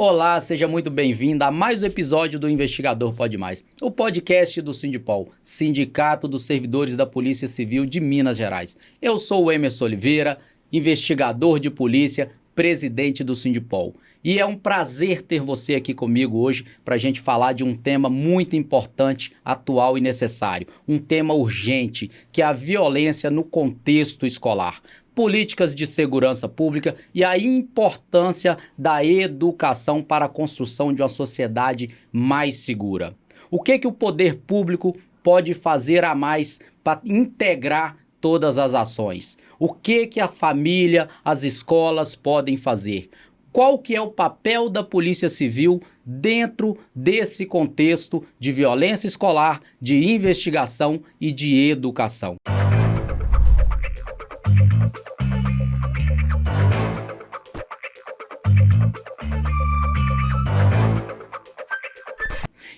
Olá, seja muito bem-vindo a mais um episódio do Investigador Pode Mais, o podcast do Sindipol, Sindicato dos Servidores da Polícia Civil de Minas Gerais. Eu sou o Emerson Oliveira, investigador de polícia, presidente do Sindipol. E é um prazer ter você aqui comigo hoje para a gente falar de um tema muito importante, atual e necessário. Um tema urgente, que é a violência no contexto escolar. Políticas de segurança pública e a importância da educação para a construção de uma sociedade mais segura. O que o poder público pode fazer a mais para integrar todas as ações? O que a família, as escolas podem fazer? Qual que é o papel da Polícia Civil dentro desse contexto de violência escolar, de investigação e de educação?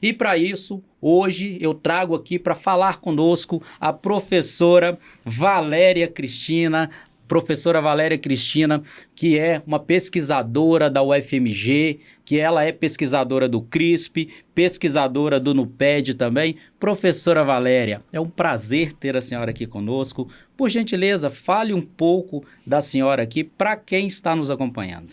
E para isso, hoje eu trago aqui para falar conosco a professora Valéria Cristina. Professora Valéria Cristina, que é uma pesquisadora da UFMG, que ela é pesquisadora do CRISP, pesquisadora do NUPED também. Professora Valéria, é um prazer ter a senhora aqui conosco. Por gentileza, fale um pouco da senhora aqui para quem está nos acompanhando.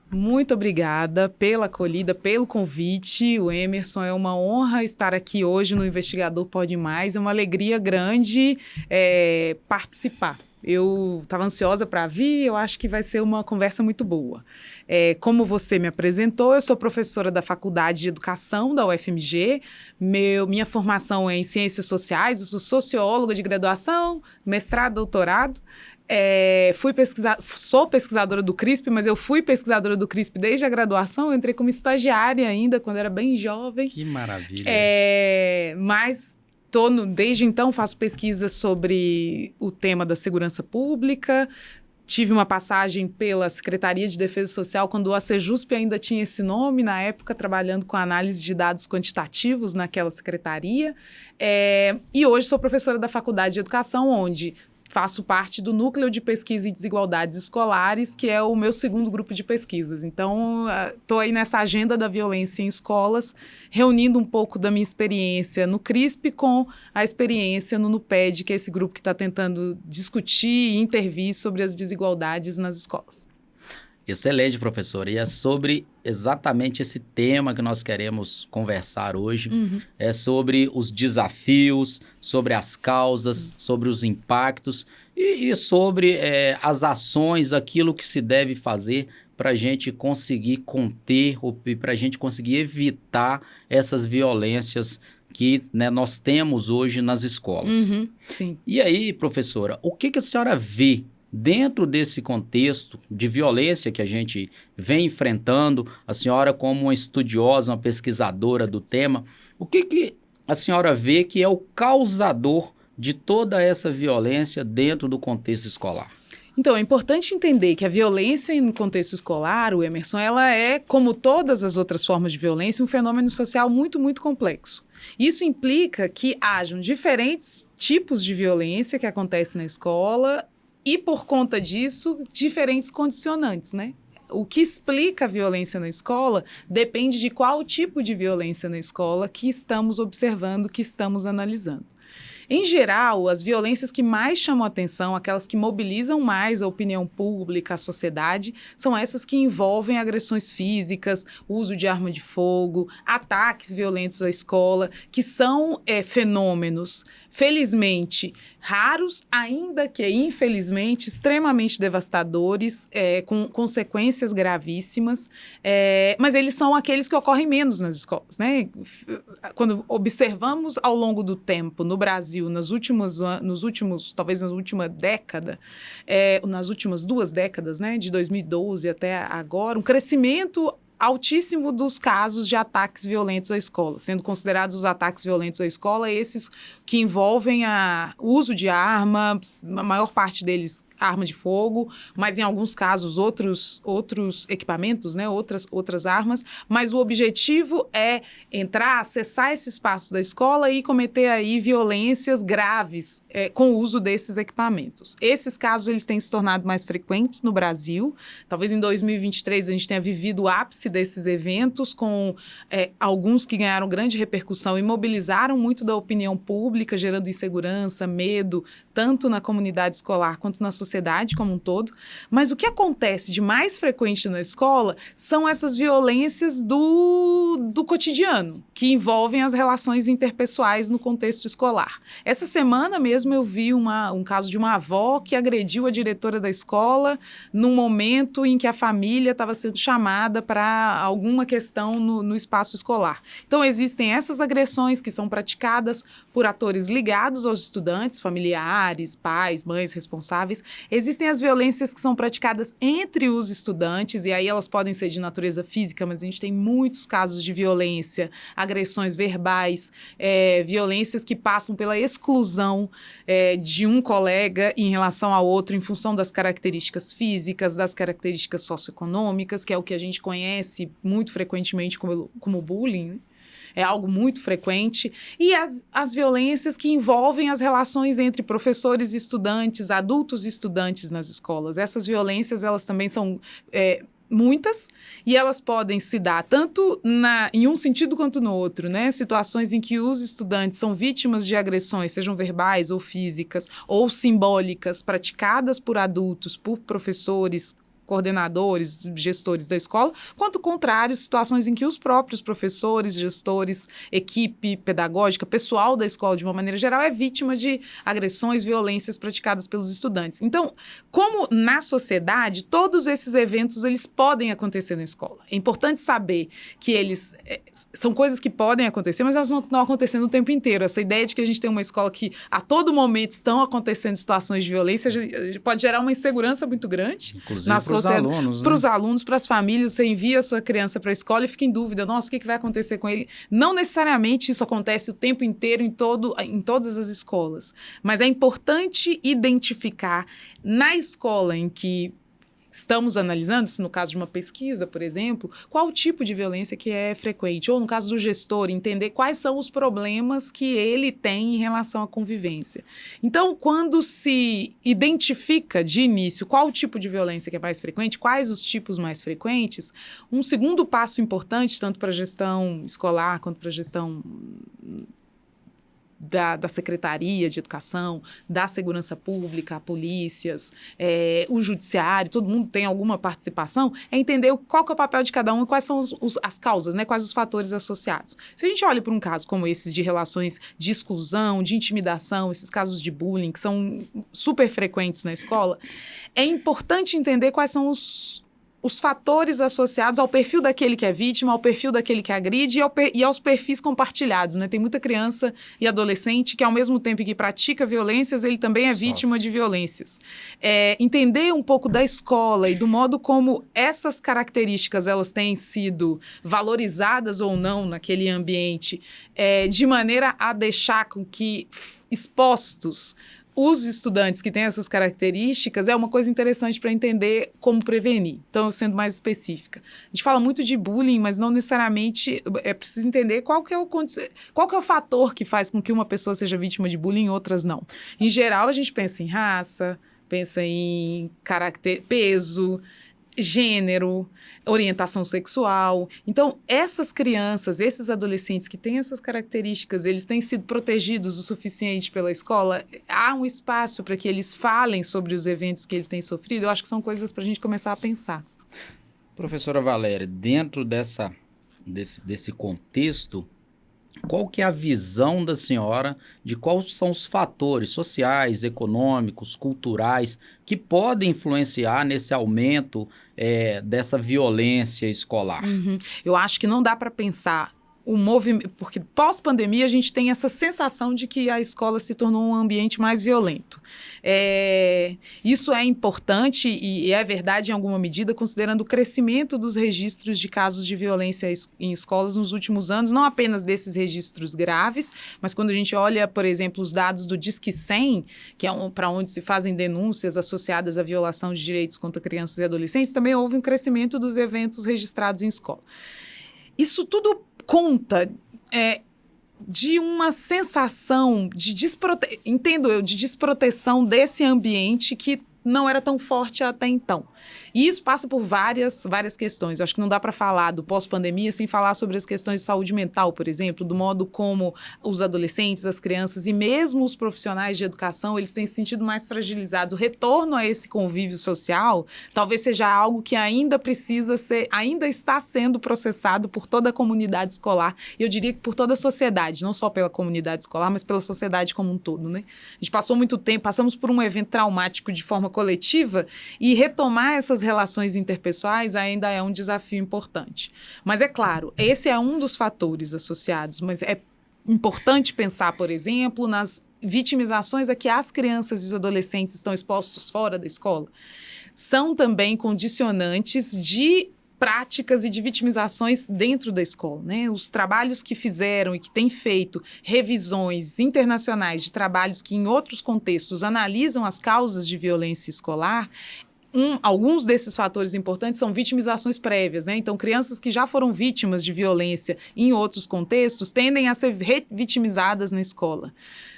Muito obrigada pela acolhida, pelo convite. O Emerson, é uma honra estar aqui hoje no Investigador Pode Mais. É uma alegria grande participar. Eu estava ansiosa para vir, eu acho que vai ser uma conversa muito boa. Como você me apresentou, eu sou professora da Faculdade de Educação da UFMG. Minha formação é em Ciências Sociais, eu sou socióloga de graduação, mestrado, doutorado. Sou pesquisadora do CRISP, mas eu fui pesquisadora do CRISP desde a graduação. Eu entrei como estagiária ainda, quando era bem jovem. Que maravilha! Mas desde então faço pesquisa sobre o tema da segurança pública. Tive uma passagem pela Secretaria de Defesa Social, quando o ACEJUSP ainda tinha esse nome, na época, trabalhando com análise de dados quantitativos naquela secretaria. E hoje sou professora da Faculdade de Educação, onde faço parte do Núcleo de Pesquisa e Desigualdades Escolares, que é o meu segundo grupo de pesquisas. Então, estou aí nessa agenda da violência em escolas, reunindo um pouco da minha experiência no CRISP com a experiência no NUPED, que é esse grupo que está tentando discutir e intervir sobre as desigualdades nas escolas. Excelente, professora. E é sobre exatamente esse tema que nós queremos conversar hoje. É sobre os desafios, sobre as causas, sobre os impactos e sobre as ações, aquilo que se deve fazer para a gente conseguir conter ou para a gente conseguir evitar essas violências que nós temos hoje nas escolas. Sim. E aí, professora, o que a senhora vê dentro desse contexto de violência que a gente vem enfrentando? A senhora, como uma estudiosa, uma pesquisadora do tema, o que a senhora vê que é o causador de toda essa violência dentro do contexto escolar? Então, é importante entender que a violência no contexto escolar, o Emerson, ela é, como todas as outras formas de violência, um fenômeno social muito, muito complexo. Isso implica que hajam diferentes tipos de violência que acontecem na escola e, por conta disso, diferentes condicionantes, né? O que explica a violência na escola depende de qual tipo de violência na escola que estamos observando, que estamos analisando. Em geral, as violências que mais chamam a atenção, aquelas que mobilizam mais a opinião pública, a sociedade, são essas que envolvem agressões físicas, uso de arma de fogo, ataques violentos à escola, que são fenômenos, felizmente, raros, ainda que, infelizmente, extremamente devastadores, com consequências gravíssimas, mas eles são aqueles que ocorrem menos nas escolas, né? Quando observamos ao longo do tempo, no Brasil, talvez na última década, nas últimas 2 décadas, né, de 2012 até agora, um crescimento altíssimo dos casos de ataques violentos à escola, sendo considerados os ataques violentos à escola esses que envolvem o uso de armas, a maior parte deles arma de fogo, mas em alguns casos outros equipamentos, né, outras armas, mas o objetivo é entrar, acessar esse espaço da escola e cometer aí violências graves com o uso desses equipamentos. Esses casos eles têm se tornado mais frequentes no Brasil, talvez em 2023 a gente tenha vivido o ápice alcance desses eventos, com alguns que ganharam grande repercussão e mobilizaram muito da opinião pública, gerando insegurança, medo, tanto na comunidade escolar quanto na sociedade como um todo. Mas o que acontece de mais frequente na escola são essas violências do cotidiano, que envolvem as relações interpessoais no contexto escolar. Essa semana mesmo eu vi um caso de uma avó que agrediu a diretora da escola num momento em que a família estava sendo chamada para alguma questão no espaço escolar. Então, existem essas agressões que são praticadas por atores ligados aos estudantes, familiares, pais, mães responsáveis. Existem as violências que são praticadas entre os estudantes, e aí elas podem ser de natureza física, mas a gente tem muitos casos de violência, agressões verbais, violências que passam pela exclusão de um colega em relação ao outro em função das características físicas, das características socioeconômicas, que é o que a gente conhece muito frequentemente como bullying, né? É algo muito frequente. E as violências que envolvem as relações entre professores e estudantes, adultos e estudantes nas escolas. Essas violências, elas também são muitas, e elas podem se dar tanto em um sentido quanto no outro, né? Situações em que os estudantes são vítimas de agressões, sejam verbais ou físicas, ou simbólicas, praticadas por adultos, por professores, coordenadores, gestores da escola, quanto o contrário, situações em que os próprios professores, gestores, equipe pedagógica, pessoal da escola de uma maneira geral é vítima de agressões, violências praticadas pelos estudantes. Então, como na sociedade, todos esses eventos eles podem acontecer na escola. É importante saber que eles são coisas que podem acontecer, mas elas não estão acontecendo o tempo inteiro. Essa ideia de que a gente tem uma escola que a todo momento estão acontecendo situações de violência pode gerar uma insegurança muito grande. Inclusive para os alunos, para os alunos, para as famílias. Você envia a sua criança para a escola e fica em dúvida, nossa, o que vai acontecer com ele? Não necessariamente isso acontece o tempo inteiro em todas as escolas, mas é importante identificar na escola em que estamos analisando, se no caso de uma pesquisa, por exemplo, qual o tipo de violência que é frequente, ou no caso do gestor, entender quais são os problemas que ele tem em relação à convivência. Então, quando se identifica de início qual o tipo de violência que é mais frequente, quais os tipos mais frequentes, um segundo passo importante, tanto para a gestão escolar quanto para a gestão da Secretaria de Educação, da Segurança Pública, polícias, o judiciário, todo mundo tem alguma participação, é entender qual que é o papel de cada um e quais são as causas, né? Quais os fatores associados. Se a gente olha para um caso como esses de relações de exclusão, de intimidação, esses casos de bullying, que são super frequentes na escola, é importante entender quais são os fatores associados ao perfil daquele que é vítima, ao perfil daquele que agride e aos perfis compartilhados, né? Tem muita criança e adolescente que, ao mesmo tempo que pratica violências, ele também é vítima de violências. Entender um pouco da escola e do modo como essas características elas têm sido valorizadas ou não naquele ambiente, de maneira a deixar com que expostos os estudantes que têm essas características é uma coisa interessante para entender como prevenir. Então, sendo mais específica. A gente fala muito de bullying, mas não necessariamente é preciso entender qual que é o fator que faz com que uma pessoa seja vítima de bullying e outras não. Em geral, a gente pensa em raça, pensa em peso, gênero, orientação sexual. Então, essas crianças, esses adolescentes que têm essas características, eles têm sido protegidos o suficiente pela escola? Há um espaço para que eles falem sobre os eventos que eles têm sofrido? Eu acho que são coisas para a gente começar a pensar. Professora Valéria, dentro desse contexto, qual que é a visão da senhora de quais são os fatores sociais, econômicos, culturais que podem influenciar nesse aumento dessa violência escolar? Eu acho que não dá para pensar o movimento, porque pós-pandemia a gente tem essa sensação de que a escola se tornou um ambiente mais violento. Isso é importante e é verdade em alguma medida, considerando o crescimento dos registros de casos de violência em escolas nos últimos anos, não apenas desses registros graves, mas quando a gente olha, por exemplo, os dados do Disque 100, que é para onde se fazem denúncias associadas à violação de direitos contra crianças e adolescentes, também houve um crescimento dos eventos registrados em escola. Isso tudo conta de uma sensação de desproteção desse ambiente que não era tão forte até então. E isso passa por várias questões. Eu acho que não dá para falar do pós-pandemia sem falar sobre as questões de saúde mental, por exemplo, do modo como os adolescentes, as crianças e mesmo os profissionais de educação, eles têm se sentido mais fragilizados. O retorno a esse convívio social talvez seja algo que ainda está sendo processado por toda a comunidade escolar. E eu diria que por toda a sociedade, não só pela comunidade escolar, mas pela sociedade como um todo, né? A gente passou muito tempo, passamos por um evento traumático de forma coletiva e retomar essas relações interpessoais ainda é um desafio importante. Mas é claro, esse é um dos fatores associados, mas é importante pensar, por exemplo, nas vitimizações a que as crianças e os adolescentes estão expostos fora da escola. São também condicionantes de práticas e de vitimizações dentro da escola, né? Os trabalhos que fizeram e que têm feito revisões internacionais de trabalhos que em outros contextos analisam as causas de violência escolar, alguns desses fatores importantes são vitimizações prévias, né? Então, crianças que já foram vítimas de violência em outros contextos tendem a ser revitimizadas na escola.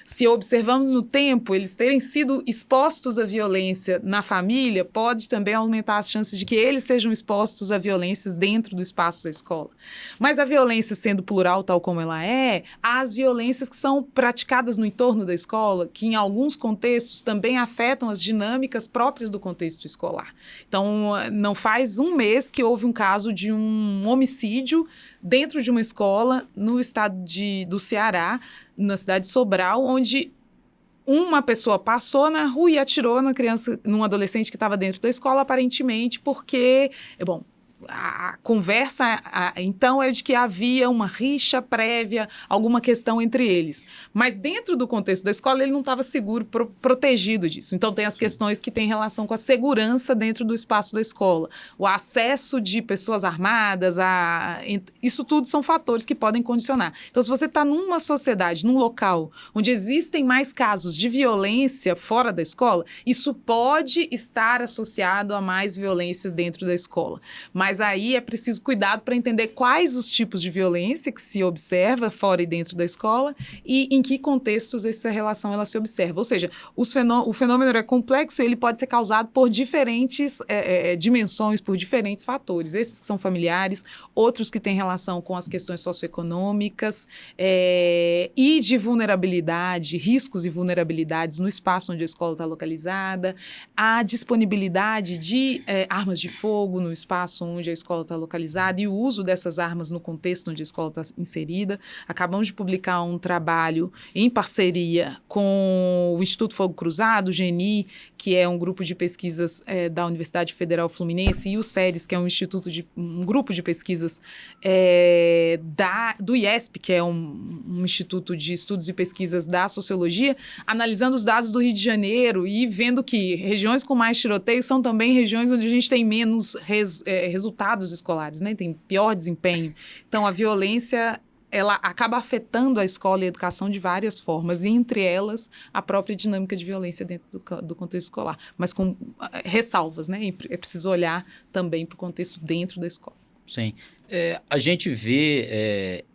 Se observamos no tempo, eles terem sido expostos à violência na família, pode também aumentar as chances de que eles sejam expostos a violências dentro do espaço da escola. Mas a violência sendo plural, tal como ela é, há as violências que são praticadas no entorno da escola, que em alguns contextos também afetam as dinâmicas próprias do contexto escolar. Então, não faz um mês que houve um caso de um homicídio dentro de uma escola no estado do Ceará, na cidade de Sobral, onde uma pessoa passou na rua e atirou na criança, num adolescente que estava dentro da escola, aparentemente porque, bom, a conversa, então, é de que havia uma rixa prévia, alguma questão entre eles. Mas dentro do contexto da escola, ele não estava seguro, protegido disso. Então, tem as questões que têm relação com a segurança dentro do espaço da escola. O acesso de pessoas armadas, isso tudo são fatores que podem condicionar. Então, se você está numa sociedade, num local, onde existem mais casos de violência fora da escola, isso pode estar associado a mais violências dentro da escola. Mas aí é preciso cuidado para entender quais os tipos de violência que se observa fora e dentro da escola e em que contextos essa relação ela se observa. Ou seja, o fenômeno é complexo e ele pode ser causado por diferentes dimensões, por diferentes fatores. Esses que são familiares, outros que têm relação com as questões socioeconômicas e de vulnerabilidade, riscos e vulnerabilidades no espaço onde a escola está localizada, a disponibilidade de armas de fogo no espaço onde a escola está localizada e o uso dessas armas no contexto onde a escola está inserida. Acabamos de publicar um trabalho em parceria com o Instituto Fogo Cruzado, o GENI, que é um grupo de pesquisas da Universidade Federal Fluminense, e o SERES, que é um grupo de pesquisas do IESP, que é um instituto de estudos e pesquisas da sociologia, analisando os dados do Rio de Janeiro e vendo que regiões com mais tiroteio são também regiões onde a gente tem menos resultados escolares, né? Tem pior desempenho. Então, a violência ela acaba afetando a escola e a educação de várias formas, e entre elas a própria dinâmica de violência dentro do contexto escolar, mas com ressalvas, né? É preciso olhar também para o contexto dentro da escola. Sim. A gente vê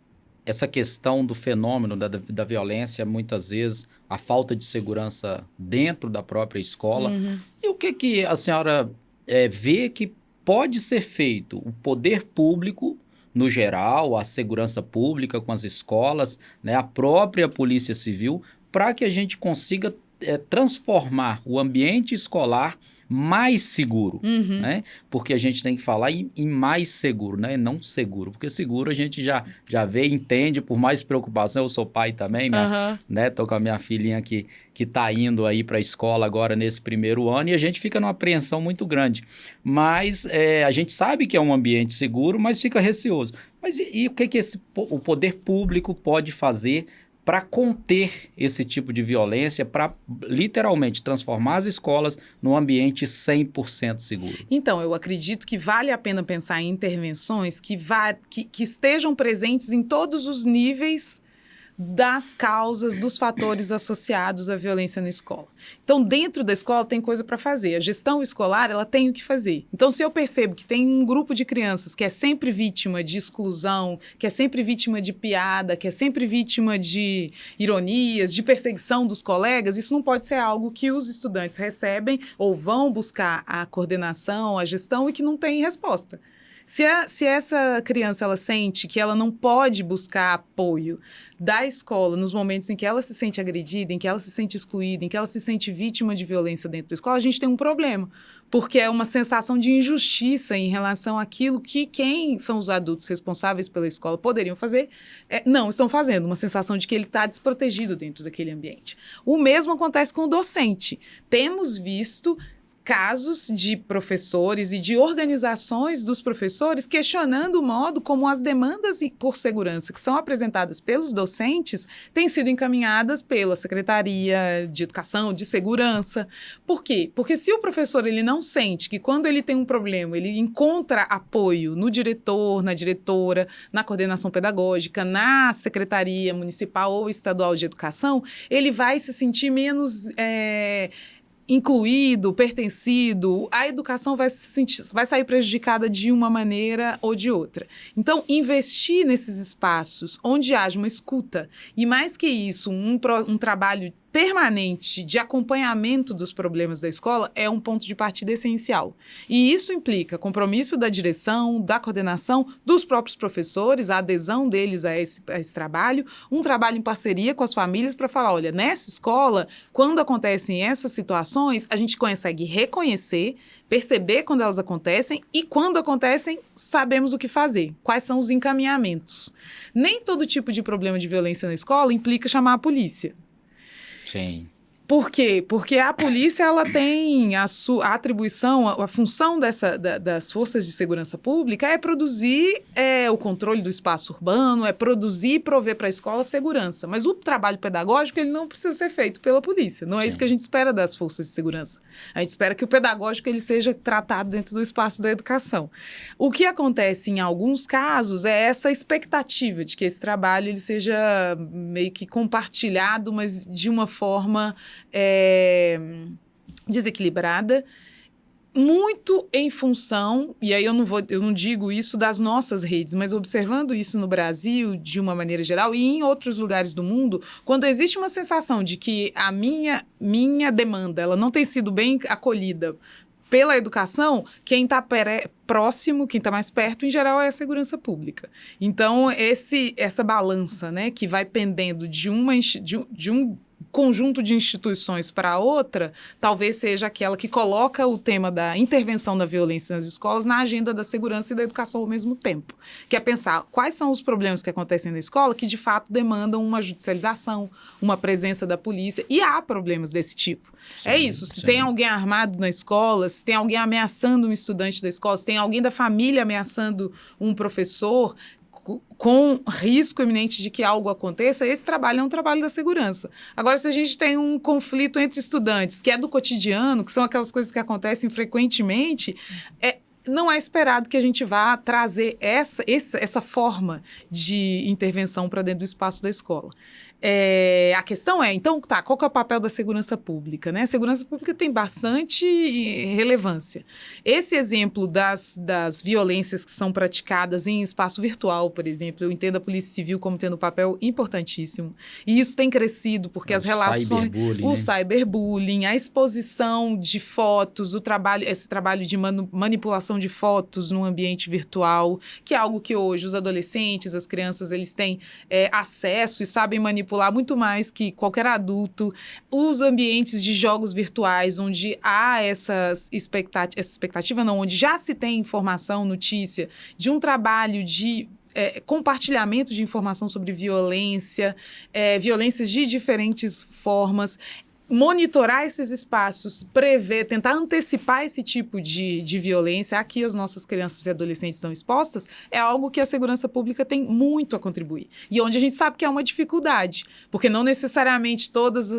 essa questão do fenômeno da violência, muitas vezes, a falta de segurança dentro da própria escola. Uhum. E o que a senhora vê que pode ser feito? O poder público, no geral, a segurança pública com as escolas, né, a própria Polícia Civil, para que a gente consiga transformar o ambiente escolar mais seguro, uhum. né? Porque a gente tem que falar em mais seguro, né? Não seguro, porque seguro a gente já vê, entende, por mais preocupação. Eu sou pai também, né? Tô com a minha filhinha que tá indo aí para a escola agora nesse primeiro ano, e a gente fica numa apreensão muito grande. Mas a gente sabe que é um ambiente seguro, mas fica receoso. Mas e o que o poder público pode fazer para conter esse tipo de violência, para literalmente transformar as escolas num ambiente 100% seguro? Então, eu acredito que vale a pena pensar em intervenções que estejam presentes em todos os níveis das causas, dos fatores associados à violência na escola. Então, dentro da escola tem coisa para fazer. A gestão escolar, ela tem o que fazer. Então, se eu percebo que tem um grupo de crianças que é sempre vítima de exclusão, que é sempre vítima de piada, que é sempre vítima de ironias, de perseguição dos colegas, isso não pode ser algo que os estudantes recebem ou vão buscar a coordenação, a gestão e que não tem resposta. Se essa criança ela sente que ela não pode buscar apoio da escola nos momentos em que ela se sente agredida, em que ela se sente excluída, em que ela se sente vítima de violência dentro da escola, a gente tem um problema, porque é uma sensação de injustiça em relação àquilo que quem são os adultos responsáveis pela escola poderiam fazer, não estão fazendo, uma sensação de que ele está desprotegido dentro daquele ambiente. O mesmo acontece com o docente. Temos visto casos de professores e de organizações dos professores questionando o modo como as demandas por segurança que são apresentadas pelos docentes têm sido encaminhadas pela Secretaria de Educação, de Segurança. Por quê? Porque se o professor ele não sente que quando ele tem um problema, ele encontra apoio no diretor, na diretora, na coordenação pedagógica, na Secretaria Municipal ou Estadual de Educação, ele vai se sentir menos incluído, pertencido, a educação vai sair prejudicada de uma maneira ou de outra. Então, investir nesses espaços onde haja uma escuta e, mais que isso, um trabalho permanente de acompanhamento dos problemas da escola é um ponto de partida essencial. E isso implica compromisso da direção, da coordenação, dos próprios professores, a adesão deles a esse trabalho, um trabalho em parceria com as famílias para falar, olha, nessa escola, quando acontecem essas situações, a gente consegue reconhecer, perceber quando elas acontecem e quando acontecem, sabemos o que fazer, quais são os encaminhamentos. Nem todo tipo de problema de violência na escola implica chamar a polícia. Sim. Por quê? Porque a polícia ela tem a atribuição, a função das forças de segurança pública é produzir o controle do espaço urbano, é produzir e prover para a escola segurança. Mas o trabalho pedagógico ele não precisa ser feito pela polícia. Não é isso que a gente espera das forças de segurança. A gente espera que o pedagógico ele seja tratado dentro do espaço da educação. O que acontece em alguns casos é essa expectativa de que esse trabalho ele seja meio que compartilhado, mas de uma forma desequilibrada, muito em função, e aí eu não digo isso das nossas redes, mas observando isso no Brasil de uma maneira geral e em outros lugares do mundo, quando existe uma sensação de que a minha demanda ela não tem sido bem acolhida pela educação, quem está próximo, quem está mais perto, em geral, é a segurança pública. Então, essa balança, né, que vai pendendo de um conjunto de instituições para outra, talvez seja aquela que coloca o tema da intervenção da violência nas escolas na agenda da segurança e da educação ao mesmo tempo. Que é pensar quais são os problemas que acontecem na escola que, de fato, demandam uma judicialização, uma presença da polícia, e há problemas desse tipo. Sim, é isso, se tem alguém armado na escola, se tem alguém ameaçando um estudante da escola, se tem alguém da família ameaçando um professor, com risco iminente de que algo aconteça, esse trabalho é um trabalho da segurança. Agora, se a gente tem um conflito entre estudantes, que é do cotidiano, que são aquelas coisas que acontecem frequentemente, não é esperado que a gente vá trazer essa forma de intervenção para dentro do espaço da escola. A questão então, qual que é o papel da segurança pública, né? A segurança pública tem bastante relevância. Esse exemplo das violências que são praticadas em espaço virtual, por exemplo, eu entendo a Polícia Civil como tendo um papel importantíssimo. E isso tem crescido porque as relações... O cyberbullying, a exposição de fotos, esse trabalho de manipulação de fotos no ambiente virtual, que é algo que hoje os adolescentes, as crianças, eles têm acesso e sabem manipular muito mais que qualquer adulto. Os ambientes de jogos virtuais, onde há essa expectativa, onde já se tem informação, notícia, de um trabalho de compartilhamento de informação sobre violência, violências de diferentes formas. monitorar esses espaços, prever, tentar antecipar esse tipo de violência a que as nossas crianças e adolescentes estão expostas, é algo que a segurança pública tem muito a contribuir. E onde a gente sabe que é uma dificuldade, porque não necessariamente todas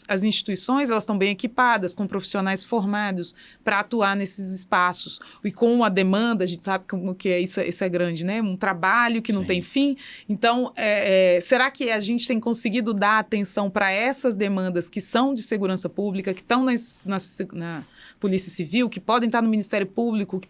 as instituições elas estão bem equipadas, com profissionais formados para atuar nesses espaços. E com a demanda, a gente sabe como que é, isso é grande, né? Um trabalho que não tem fim. Então, será que a gente tem conseguido dar atenção para essas demandas que são de segurança pública, que estão na Polícia Civil, que podem estar no Ministério Público, que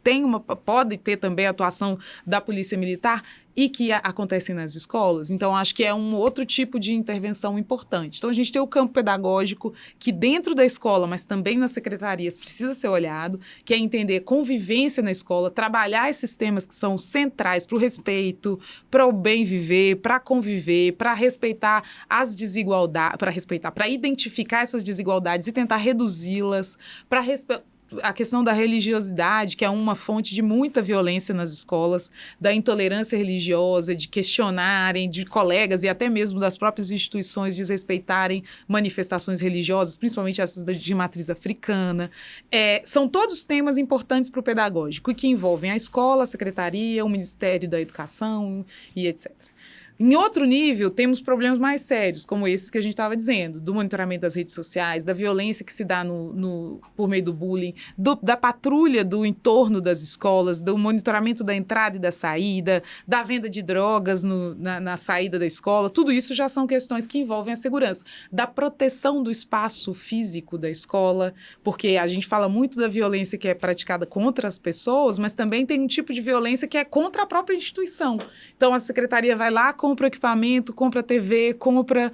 podem ter também a atuação da Polícia Militar e que acontecem nas escolas? Então, acho que é um outro tipo de intervenção importante. Então, a gente tem o campo pedagógico, que dentro da escola, mas também nas secretarias, precisa ser olhado, que é entender convivência na escola, trabalhar esses temas que são centrais para o respeito, para o bem viver, para conviver, para respeitar as desigualdades, para identificar essas desigualdades e tentar reduzi-las, para a questão da religiosidade, que é uma fonte de muita violência nas escolas, da intolerância religiosa, de questionarem, de colegas e até mesmo das próprias instituições desrespeitarem manifestações religiosas, principalmente essas de matriz africana. São todos temas importantes para o pedagógico e que envolvem a escola, a secretaria, o Ministério da Educação e etc. Em outro nível, temos problemas mais sérios, como esses que a gente estava dizendo, do monitoramento das redes sociais, da violência que se dá por meio do bullying, da patrulha do entorno das escolas, do monitoramento da entrada e da saída, da venda de drogas na saída da escola. Tudo isso já são questões que envolvem a segurança. Da proteção do espaço físico da escola, porque a gente fala muito da violência que é praticada contra as pessoas, mas também tem um tipo de violência que é contra a própria instituição. Então, a secretaria vai lá, compra equipamento, compra TV, compra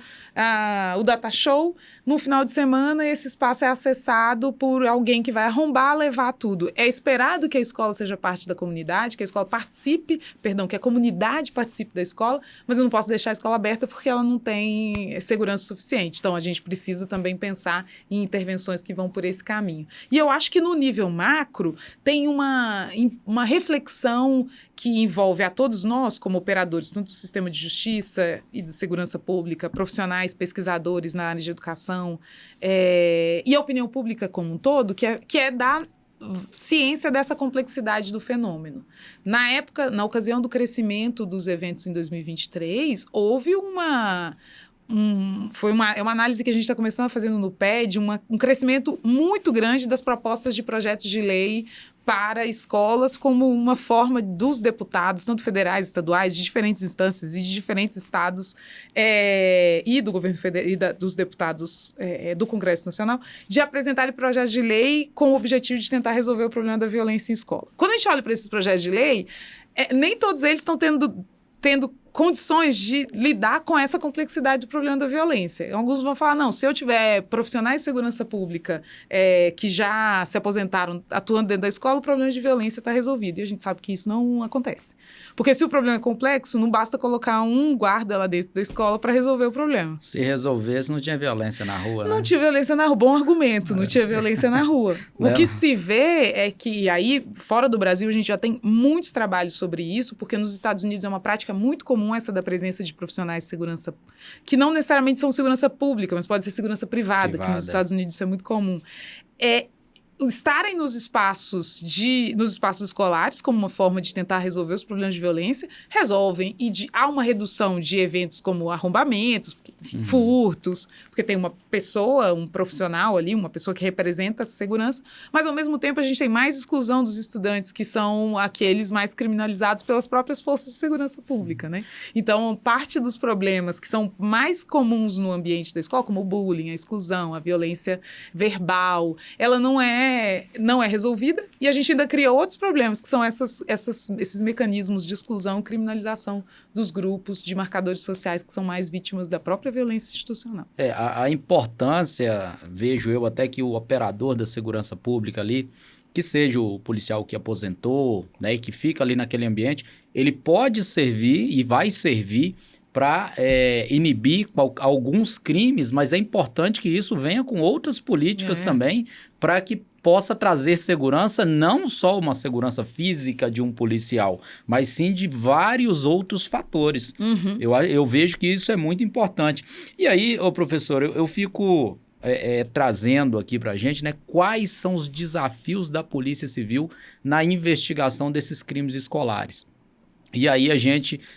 o data show. No final de semana, esse espaço é acessado por alguém que vai arrombar, levar tudo. É esperado que a escola seja parte da comunidade, que a escola que a comunidade participe da escola, mas eu não posso deixar a escola aberta porque ela não tem segurança suficiente. Então, a gente precisa também pensar em intervenções que vão por esse caminho. E eu acho que no nível macro tem uma reflexão que envolve a todos nós, como operadores, tanto do sistema de justiça e de segurança pública, profissionais, pesquisadores na área de educação, e a opinião pública como um todo, que é dar ciência dessa complexidade do fenômeno. Na ocasião do crescimento dos eventos em 2023, houve é uma análise que a gente está começando a fazer no PED, um crescimento muito grande das propostas de projetos de lei para escolas como uma forma dos deputados, tanto federais, estaduais, de diferentes instâncias e de diferentes estados e do governo federal e dos deputados do Congresso Nacional, de apresentarem projetos de lei com o objetivo de tentar resolver o problema da violência em escola. Quando a gente olha para esses projetos de lei, nem todos eles estão tendo condições de lidar com essa complexidade do problema da violência. Alguns vão falar, não, se eu tiver profissionais de segurança pública que já se aposentaram atuando dentro da escola, o problema de violência está resolvido. E a gente sabe que isso não acontece. Porque se o problema é complexo, não basta colocar um guarda lá dentro da escola para resolver o problema. Se resolvesse, não tinha violência na rua, Não tinha violência na rua. Bom argumento, não tinha violência na rua. O que se vê é que, e aí, fora do Brasil, a gente já tem muitos trabalhos sobre isso, porque nos Estados Unidos é uma prática muito comum essa da presença de profissionais de segurança, que não necessariamente são segurança pública, mas pode ser segurança privada. Que nos Estados Unidos isso é muito comum. Estarem nos espaços escolares como uma forma de tentar resolver os problemas de violência, resolvem, e há uma redução de eventos como arrombamentos, furtos, porque tem uma pessoa, um profissional ali, uma pessoa que representa a segurança, mas ao mesmo tempo a gente tem mais exclusão dos estudantes, que são aqueles mais criminalizados pelas próprias forças de segurança pública, né? Então, parte dos problemas que são mais comuns no ambiente da escola, como o bullying, a exclusão, a violência verbal, ela não é resolvida, e a gente ainda cria outros problemas, que são esses mecanismos de exclusão e criminalização dos grupos de marcadores sociais que são mais vítimas da própria violência institucional. A importância, vejo eu até que o operador da segurança pública ali, que seja o policial que aposentou, né, e que fica ali naquele ambiente, ele pode servir e vai servir para inibir alguns crimes, mas é importante que isso venha com outras políticas também, para que possa trazer segurança, não só uma segurança física de um policial, mas sim de vários outros fatores. Eu vejo que isso é muito importante. E aí, professor, eu fico trazendo aqui para a gente, né, quais são os desafios da Polícia Civil na investigação desses crimes escolares. E aí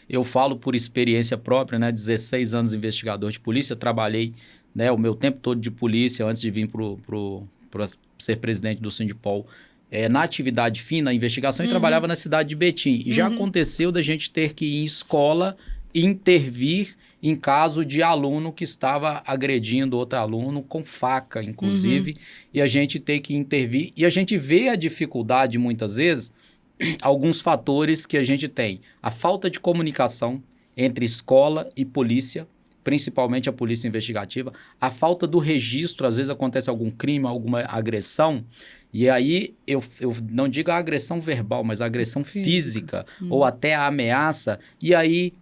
eu falo por experiência própria, né, 16 anos investigador de polícia, trabalhei, né, o meu tempo todo de polícia antes de vir para ser presidente do Sindipol, na atividade fina, investigação, e trabalhava na cidade de Betim. E já aconteceu da gente ter que ir em escola e intervir em caso de aluno que estava agredindo outro aluno com faca, inclusive, e a gente ter que intervir. E a gente vê a dificuldade, muitas vezes, alguns fatores que a gente tem. A falta de comunicação entre escola e polícia, principalmente a polícia investigativa, a falta do registro, às vezes acontece algum crime, alguma agressão, e aí eu não digo a agressão verbal, mas a agressão física ou até a ameaça, e aí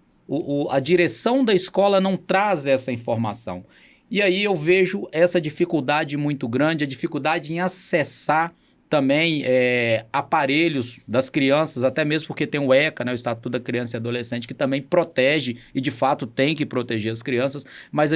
a direção da escola não traz essa informação. E aí eu vejo essa dificuldade muito grande, a dificuldade em acessar também aparelhos das crianças, até mesmo porque tem o ECA, né, o Estatuto da Criança e Adolescente, que também protege e de fato tem que proteger as crianças, mas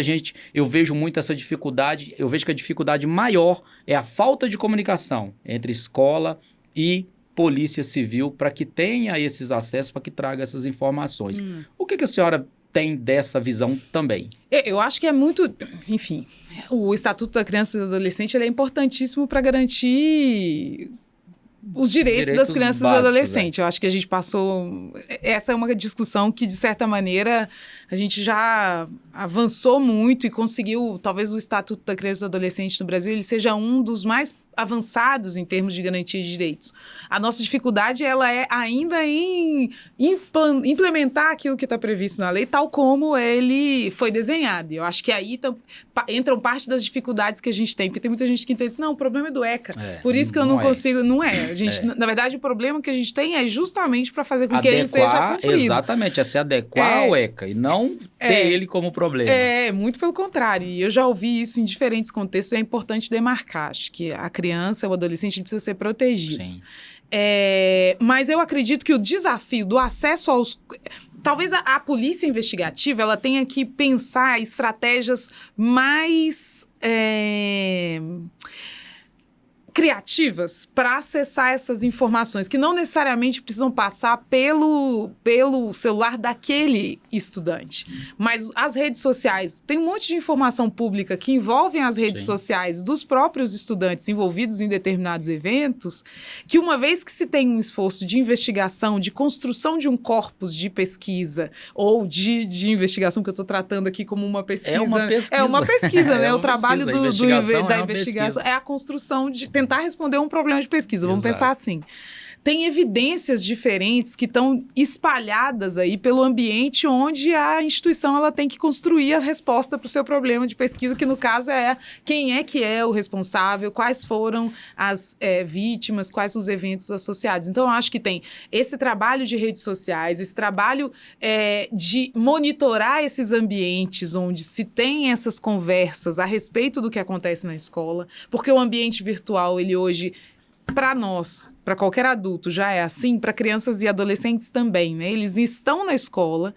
eu vejo muito essa dificuldade, eu vejo que a dificuldade maior é a falta de comunicação entre escola e Polícia Civil para que tenha esses acessos, para que traga essas informações. O que a senhora tem dessa visão também? Eu acho que é muito... Enfim, o Estatuto da Criança e do Adolescente ele é importantíssimo para garantir os direitos das crianças básicos, e do adolescente. Eu acho que a gente passou... Essa é uma discussão que, de certa maneira, a gente já avançou muito e conseguiu... Talvez o Estatuto da Criança e do Adolescente no Brasil ele seja um dos mais avançados em termos de garantia de direitos. A nossa dificuldade ela é ainda em implementar aquilo que está previsto na lei, tal como ele foi desenhado. Eu acho que aí entram parte das dificuldades que a gente tem, porque tem muita gente que entende assim, não, o problema é do ECA, por isso que eu não consigo... Não é. Na verdade, o problema que a gente tem é justamente para fazer com que ele seja cumprido. Exatamente, é se adequar ao ECA e não ter ele como problema. Muito pelo contrário. E eu já ouvi isso em diferentes contextos, é importante demarcar. Acho que a criança, o adolescente precisa ser protegido. Sim. Mas eu acredito que o desafio do acesso aos... Talvez a polícia investigativa ela tenha que pensar estratégias mais... criativas para acessar essas informações, que não necessariamente precisam passar pelo celular daquele estudante. Mas as redes sociais, tem um monte de informação pública que envolvem as redes sociais dos próprios estudantes envolvidos em determinados eventos, que uma vez que se tem um esforço de investigação, de construção de um corpus de pesquisa, ou de investigação, que eu estou tratando aqui como uma pesquisa. É uma pesquisa, né? O trabalho da investigação é a construção de tentar responder um problema de pesquisa, vamos pensar assim. Tem evidências diferentes que estão espalhadas aí pelo ambiente onde a instituição ela tem que construir a resposta para o seu problema de pesquisa, que no caso é quem é que é o responsável, quais foram as vítimas, quais os eventos associados. Então, eu acho que tem esse trabalho de redes sociais, esse trabalho de monitorar esses ambientes onde se tem essas conversas a respeito do que acontece na escola, porque o ambiente virtual, ele hoje... Para nós, para qualquer adulto, já é assim, para crianças e adolescentes também, né? Eles estão na escola,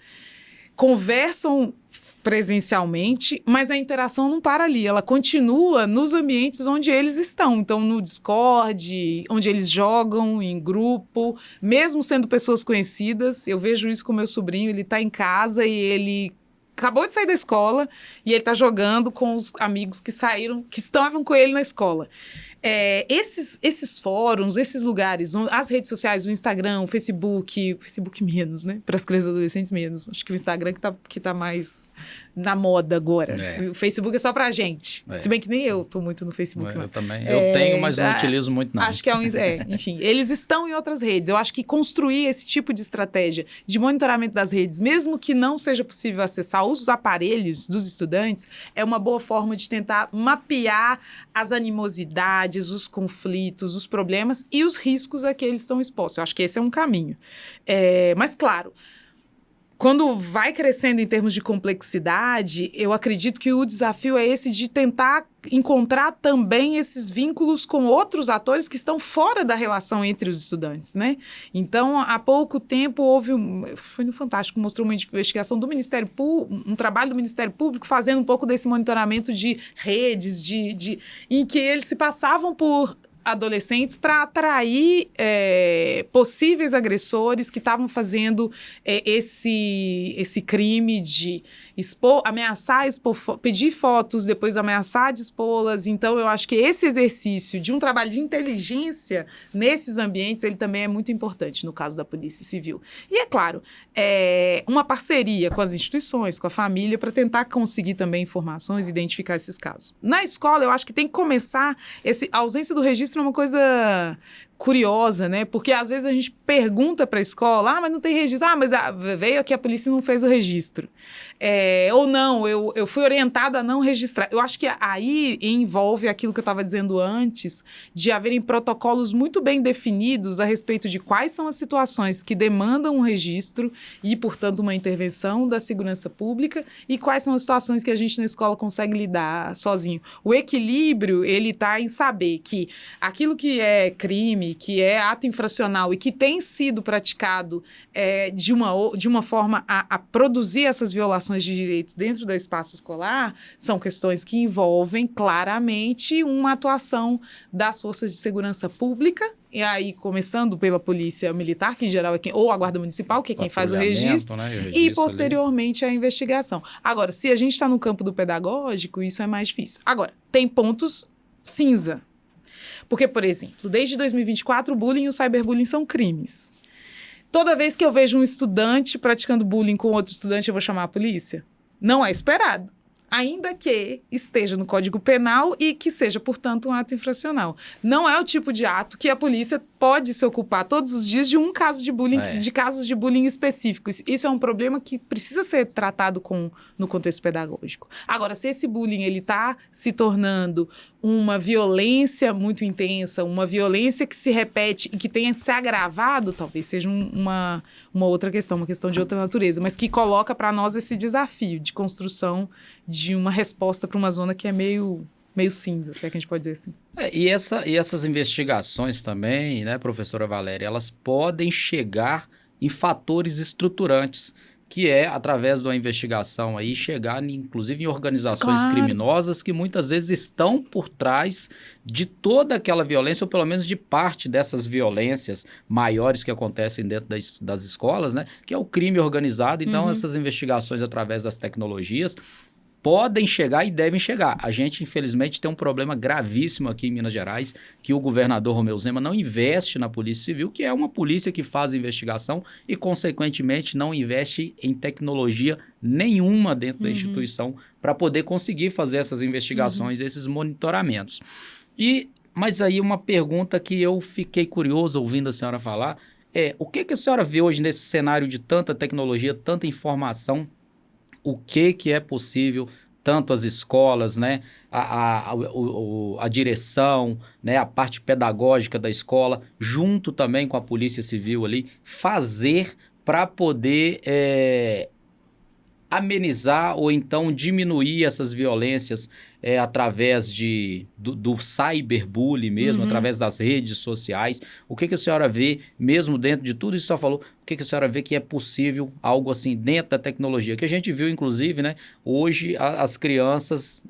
conversam presencialmente, mas a interação não para ali, ela continua nos ambientes onde eles estão. Então, no Discord, onde eles jogam em grupo, mesmo sendo pessoas conhecidas. Eu vejo isso com meu sobrinho, ele está em casa e ele... acabou de sair da escola e ele está jogando com os amigos que estavam com ele na escola. Esses fóruns, esses lugares, as redes sociais, o Instagram, o Facebook menos, né? Para as crianças e adolescentes menos. Acho que o Instagram que tá mais na moda agora. O Facebook é só pra gente. Se bem que nem eu tô muito no Facebook. Eu também. Eu tenho, mas não utilizo muito não. Acho que enfim, eles estão em outras redes. Eu acho que construir esse tipo de estratégia de monitoramento das redes, mesmo que não seja possível acessar os aparelhos dos estudantes, é uma boa forma de tentar mapear as animosidades, os conflitos, os problemas e os riscos a que eles estão expostos. Eu acho que esse é um caminho. Mas, claro, quando vai crescendo em termos de complexidade, eu acredito que o desafio é esse de tentar encontrar também esses vínculos com outros atores que estão fora da relação entre os estudantes, né? Então, há pouco tempo foi no Fantástico, mostrou uma investigação do Ministério Público, um trabalho do Ministério Público fazendo um pouco desse monitoramento de redes, em que eles se passavam por adolescentes para atrair possíveis agressores que estavam fazendo esse crime de ameaçar, pedir fotos, depois ameaçar de expô-las. Então, eu acho que esse exercício de um trabalho de inteligência nesses ambientes, ele também é muito importante no caso da Polícia Civil. E, é claro, uma parceria com as instituições, com a família, para tentar conseguir também informações e identificar esses casos. Na escola, eu acho que tem que começar a ausência do registro é uma coisa curiosa, né? Porque às vezes a gente pergunta para a escola, mas não tem registro. Mas veio aqui a polícia e não fez o registro. Ou não, eu fui orientada a não registrar. Eu acho que aí envolve aquilo que eu estava dizendo antes, de haverem protocolos muito bem definidos a respeito de quais são as situações que demandam um registro e, portanto, uma intervenção da segurança pública e quais são as situações que a gente na escola consegue lidar sozinho. O equilíbrio, ele está em saber que aquilo que é crime, que é ato infracional e que tem sido praticado de uma forma a produzir essas violações de direitos dentro do espaço escolar, são questões que envolvem claramente uma atuação das forças de segurança pública, e aí começando pela polícia militar, que em geral ou a guarda municipal, que é quem faz o registro, né? E posteriormente a investigação. Agora, se a gente está no campo do pedagógico, isso é mais difícil. Agora, tem pontos cinza. Porque, por exemplo, desde 2024, o bullying e o cyberbullying são crimes. Toda vez que eu vejo um estudante praticando bullying com outro estudante, eu vou chamar a polícia? Não é esperado. Ainda que esteja no Código Penal e que seja, portanto, um ato infracional. Não é o tipo de ato que a polícia pode se ocupar todos os dias de um caso de bullying, de casos de bullying específicos. Isso é um problema que precisa ser tratado no contexto pedagógico. Agora, se esse bullying está se tornando uma violência muito intensa, uma violência que se repete e que tenha se agravado, talvez seja uma outra questão, uma questão de outra natureza, mas que coloca para nós esse desafio de construção de uma resposta para uma zona que é meio cinza, se é que a gente pode dizer assim. E essas investigações também, né, professora Valéria, elas podem chegar em fatores estruturantes, que é, através de uma investigação aí, chegar, inclusive, em organizações criminosas que muitas vezes estão por trás de toda aquela violência, ou pelo menos de parte dessas violências maiores que acontecem dentro das escolas, né? Que é o crime organizado. Então, essas investigações através das tecnologias podem chegar e devem chegar. A gente, infelizmente, tem um problema gravíssimo aqui em Minas Gerais, que o governador Romeu Zema não investe na Polícia Civil, que é uma polícia que faz investigação e, consequentemente, não investe em tecnologia nenhuma dentro da instituição para poder conseguir fazer essas investigações, esses monitoramentos. Mas aí uma pergunta que eu fiquei curioso ouvindo a senhora falar o que a senhora vê hoje nesse cenário de tanta tecnologia, tanta informação? O que é possível, tanto as escolas, né, a direção, né, a parte pedagógica da escola, junto também com a Polícia Civil ali, fazer para poder amenizar ou então diminuir essas violências através do cyberbullying mesmo, através das redes sociais. O que a senhora vê, mesmo dentro de tudo isso que a senhora falou, o que a senhora vê que é possível algo assim dentro da tecnologia? Que a gente viu, inclusive, né, hoje as crianças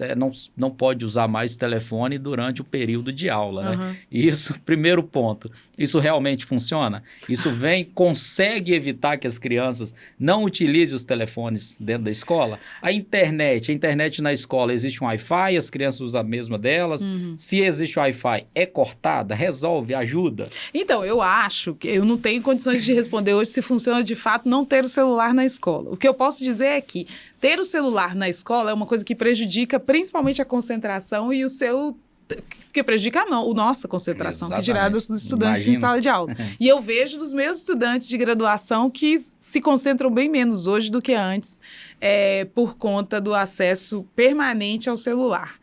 não podem usar mais telefone durante o período de aula, né? Isso, primeiro ponto, isso realmente funciona? Isso consegue evitar que as crianças não utilizem os telefones dentro da escola? A internet na escola, existe um Wi-Fi, as crianças usam a mesma delas. Se existe Wi-Fi, é cortada? Resolve? Ajuda? Então, eu acho que eu não tenho condições de responder hoje se funciona de fato não ter o celular na escola. O que eu posso dizer é que ter o celular na escola é uma coisa que prejudica principalmente a concentração e que prejudica a nossa concentração, que dirá dos estudantes em sala de aula. E eu vejo dos meus estudantes de graduação que se concentram bem menos hoje do que antes, por conta do acesso permanente ao celular.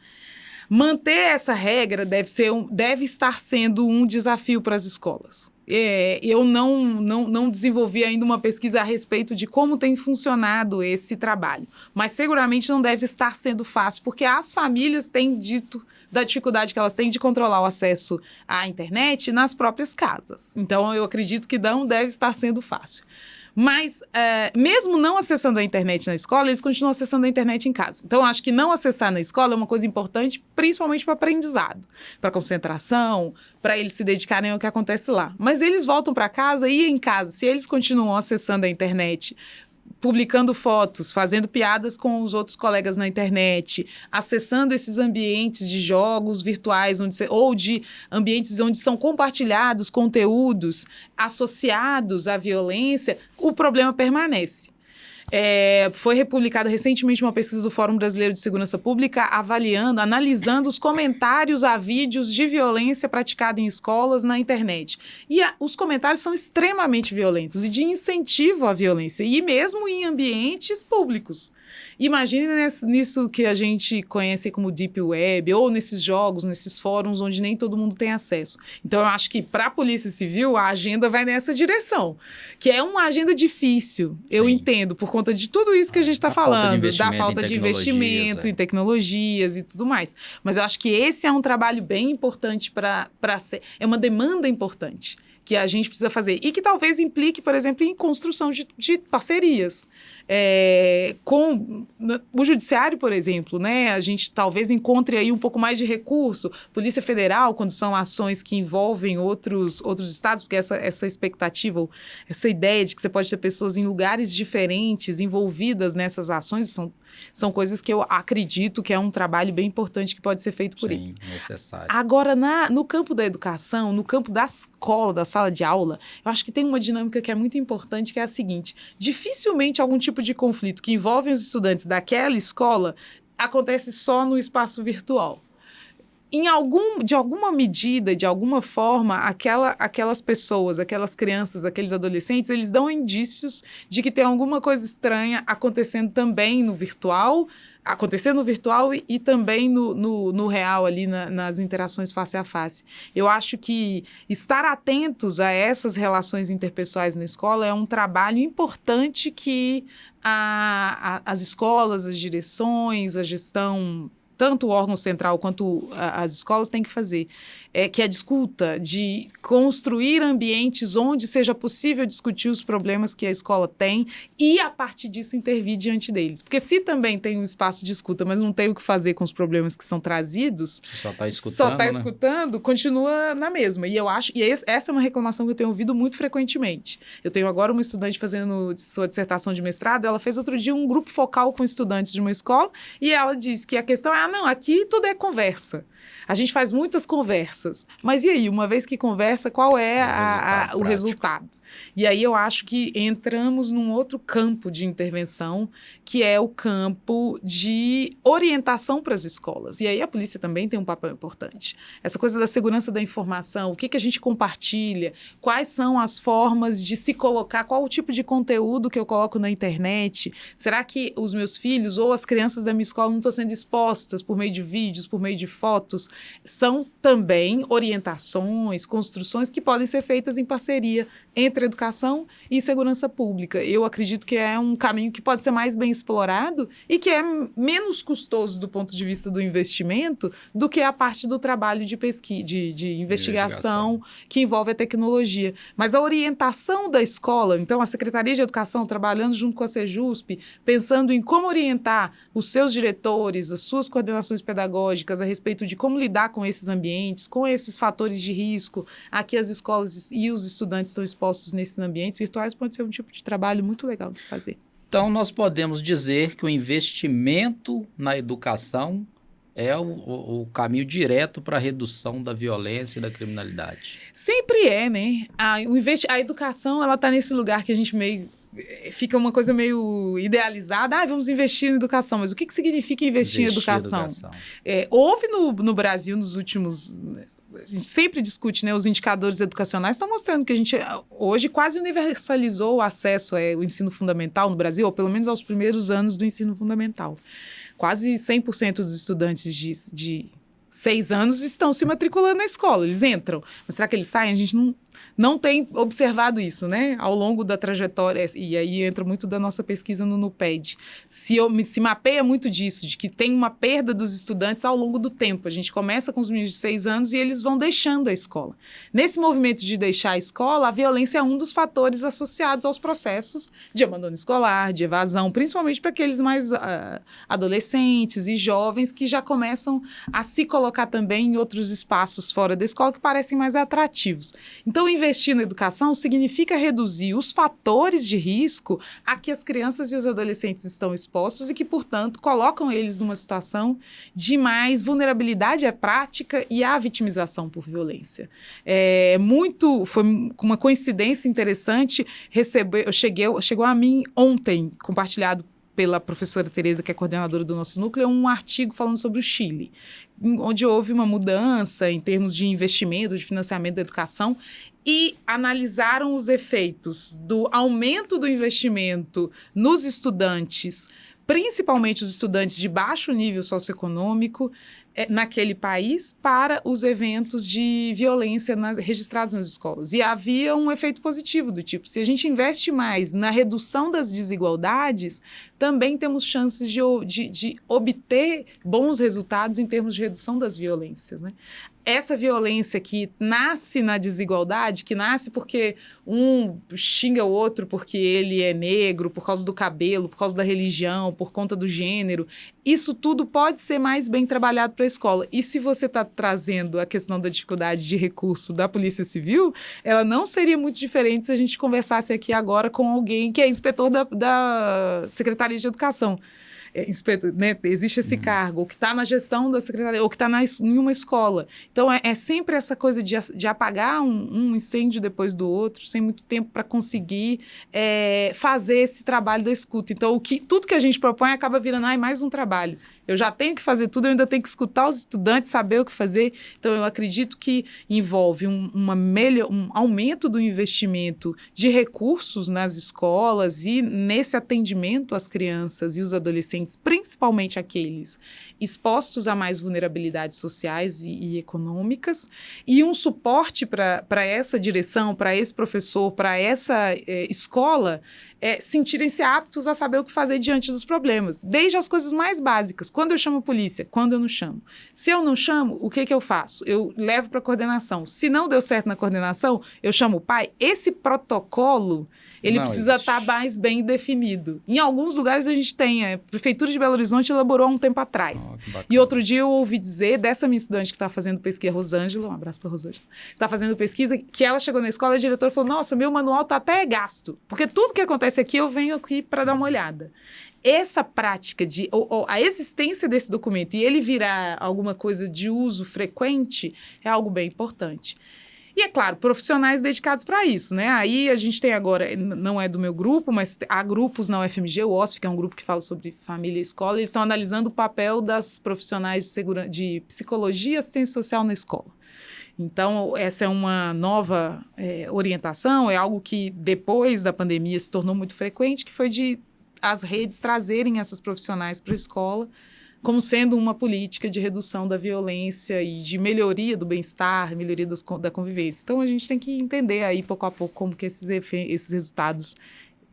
Manter essa regra deve estar sendo um desafio para as escolas. eu não desenvolvi ainda uma pesquisa a respeito de como tem funcionado esse trabalho. Mas seguramente não deve estar sendo fácil, porque as famílias têm dito da dificuldade que elas têm de controlar o acesso à internet nas próprias casas. Então, eu acredito que não deve estar sendo fácil. Mas, mesmo não acessando a internet na escola, eles continuam acessando a internet em casa. Então, eu acho que não acessar na escola é uma coisa importante, principalmente para o aprendizado, para concentração, para eles se dedicarem ao que acontece lá. Mas eles voltam para casa e em casa, se eles continuam acessando a internet, publicando fotos, fazendo piadas com os outros colegas na internet, acessando esses ambientes de jogos virtuais ou de ambientes onde são compartilhados conteúdos associados à violência, o problema permanece. Foi republicada recentemente uma pesquisa do Fórum Brasileiro de Segurança Pública analisando os comentários a vídeos de violência praticada em escolas na internet. E os comentários são extremamente violentos e de incentivo à violência, e mesmo em ambientes públicos. Imagine nisso que a gente conhece como Deep Web, ou nesses jogos, nesses fóruns onde nem todo mundo tem acesso. Então, eu acho que para a Polícia Civil, a agenda vai nessa direção, que é uma agenda difícil, eu entendo, por conta de tudo isso que a gente está falando, da falta de investimento em tecnologias e tudo mais. Mas eu acho que esse é um trabalho bem importante para ser, é uma demanda importante que a gente precisa fazer e que talvez implique, por exemplo, em construção de parcerias. Com o judiciário, por exemplo, né? A gente talvez encontre aí um pouco mais de recurso. Polícia Federal, quando são ações que envolvem outros estados, porque essa expectativa, essa ideia de que você pode ter pessoas em lugares diferentes envolvidas nessas ações, são coisas que eu acredito que é um trabalho bem importante que pode ser feito por eles. Necessário. Agora, no campo da educação, no campo da escola, da sala de aula, eu acho que tem uma dinâmica que é muito importante, que é a seguinte: dificilmente algum tipo de conflito que envolve os estudantes daquela escola acontece só no espaço virtual. De alguma medida, de alguma forma, aquelas pessoas, aquelas crianças, aqueles adolescentes, eles dão indícios de que tem alguma coisa estranha acontecendo também no virtual, e também no real, ali nas interações face a face. Eu acho que estar atentos a essas relações interpessoais na escola é um trabalho importante que as escolas, as direções, a gestão, tanto o órgão central quanto as escolas têm que fazer, que é a discuta, de construir ambientes onde seja possível discutir os problemas que a escola tem e, a partir disso, intervir diante deles. Porque se também tem um espaço de escuta, mas não tem o que fazer com os problemas que são trazidos, só está escutando, continua na mesma. E eu acho, essa é uma reclamação que eu tenho ouvido muito frequentemente. Eu tenho agora uma estudante fazendo sua dissertação de mestrado, ela fez outro dia um grupo focal com estudantes de uma escola, e ela disse que a questão é, não, aqui tudo é conversa. A gente faz muitas conversas. Mas e aí, uma vez que conversa, qual é o resultado? E aí eu acho que entramos num outro campo de intervenção, que é o campo de orientação para as escolas. E aí a polícia também tem um papel importante. Essa coisa da segurança da informação, o que a gente compartilha, quais são as formas de se colocar, qual o tipo de conteúdo que eu coloco na internet, será que os meus filhos ou as crianças da minha escola não estão sendo expostas por meio de vídeos, por meio de fotos? São também orientações, construções que podem ser feitas em parceria entre educação e segurança pública. Eu acredito que é um caminho que pode ser mais bem explorado e que é menos custoso do ponto de vista do investimento do que a parte do trabalho de pesquisa, de investigação que envolve a tecnologia. Mas a orientação da escola, então a Secretaria de Educação trabalhando junto com a Sejusp, pensando em como orientar os seus diretores, as suas coordenações pedagógicas a respeito de como lidar com esses ambientes, com esses fatores de risco a que as escolas e os estudantes estão expostos nesses ambientes virtuais, pode ser um tipo de trabalho muito legal de se fazer. Então, nós podemos dizer que o investimento na educação é o caminho direto para a redução da violência e da criminalidade. Sempre é, né? A educação, ela está nesse lugar que a gente fica uma coisa meio idealizada. Vamos investir em educação. Mas o que significa investir em educação? Houve no Brasil, nos últimos... A gente sempre discute, né? Os indicadores educacionais estão mostrando que a gente hoje quase universalizou o acesso ao ensino fundamental no Brasil, ou pelo menos aos primeiros anos do ensino fundamental. Quase 100% dos estudantes de 6 anos estão se matriculando na escola, eles entram. Mas será que eles saem? A gente não tem observado isso, né? Ao longo da trajetória, e aí entra muito da nossa pesquisa no NUPED. Se mapeia muito disso, de que tem uma perda dos estudantes ao longo do tempo. A gente começa com os meninos de 6 anos e eles vão deixando a escola. Nesse movimento de deixar a escola, a violência é um dos fatores associados aos processos de abandono escolar, de evasão, principalmente para aqueles mais adolescentes e jovens que já começam a se colocar também em outros espaços fora da escola que parecem mais atrativos. Então, investir na educação significa reduzir os fatores de risco a que as crianças e os adolescentes estão expostos e que, portanto, colocam eles numa situação de mais vulnerabilidade à prática e à vitimização por violência. Foi uma coincidência interessante, chegou a mim ontem, compartilhado pela professora Tereza, que é coordenadora do nosso núcleo, um artigo falando sobre o Chile, onde houve uma mudança em termos de investimento, de financiamento da educação, e analisaram os efeitos do aumento do investimento nos estudantes, principalmente os estudantes de baixo nível socioeconômico, naquele país, para os eventos de violência registrados nas escolas. E havia um efeito positivo do tipo, se a gente investe mais na redução das desigualdades, também temos chances de obter bons resultados em termos de redução das violências, né? Essa violência que nasce na desigualdade, que nasce porque um xinga o outro porque ele é negro, por causa do cabelo, por causa da religião, por conta do gênero, isso tudo pode ser mais bem trabalhado para a escola. E se você está trazendo a questão da dificuldade de recurso da Polícia Civil, ela não seria muito diferente se a gente conversasse aqui agora com alguém que é inspetor da Secretaria de Educação. Né? Existe esse cargo, ou que está na gestão da secretaria, ou que está em uma escola. Então, é sempre essa coisa de apagar um incêndio depois do outro, sem muito tempo para conseguir fazer esse trabalho da escuta. Então, tudo que a gente propõe acaba virando mais um trabalho. Eu já tenho que fazer tudo, eu ainda tenho que escutar os estudantes, saber o que fazer. Então, eu acredito que envolve um aumento do investimento de recursos nas escolas e nesse atendimento às crianças e os adolescentes, principalmente aqueles expostos a mais vulnerabilidades sociais e econômicas, e um suporte para essa direção, para esse professor, para essa escola, sentirem-se aptos a saber o que fazer diante dos problemas, desde as coisas mais básicas. Quando eu chamo a polícia, quando eu não chamo. Se eu não chamo, o que eu faço? Eu levo para a coordenação. Se não deu certo na coordenação, eu chamo o pai. Esse protocolo, ele precisa estar mais bem definido. Em alguns lugares a gente tem. A Prefeitura de Belo Horizonte elaborou há um tempo atrás. E outro dia eu ouvi dizer dessa minha estudante que está fazendo pesquisa, Rosângela, um abraço para Rosângela, está fazendo pesquisa, que ela chegou na escola e a diretora falou, nossa, meu manual está até gasto, porque tudo que acontece aqui, eu venho aqui para dar uma olhada. Essa prática a existência desse documento e ele virar alguma coisa de uso frequente é algo bem importante. E, é claro, profissionais dedicados para isso, né? Aí a gente tem agora, não é do meu grupo, mas há grupos na UFMG, o OSF, que é um grupo que fala sobre família e escola, eles estão analisando o papel das profissionais de psicologia e assistência social na escola. Então, essa é uma nova orientação, é algo que depois da pandemia se tornou muito frequente, que foi de as redes trazerem essas profissionais para a escola como sendo uma política de redução da violência e de melhoria do bem-estar, melhoria da convivência. Então, a gente tem que entender aí, pouco a pouco, como que esses resultados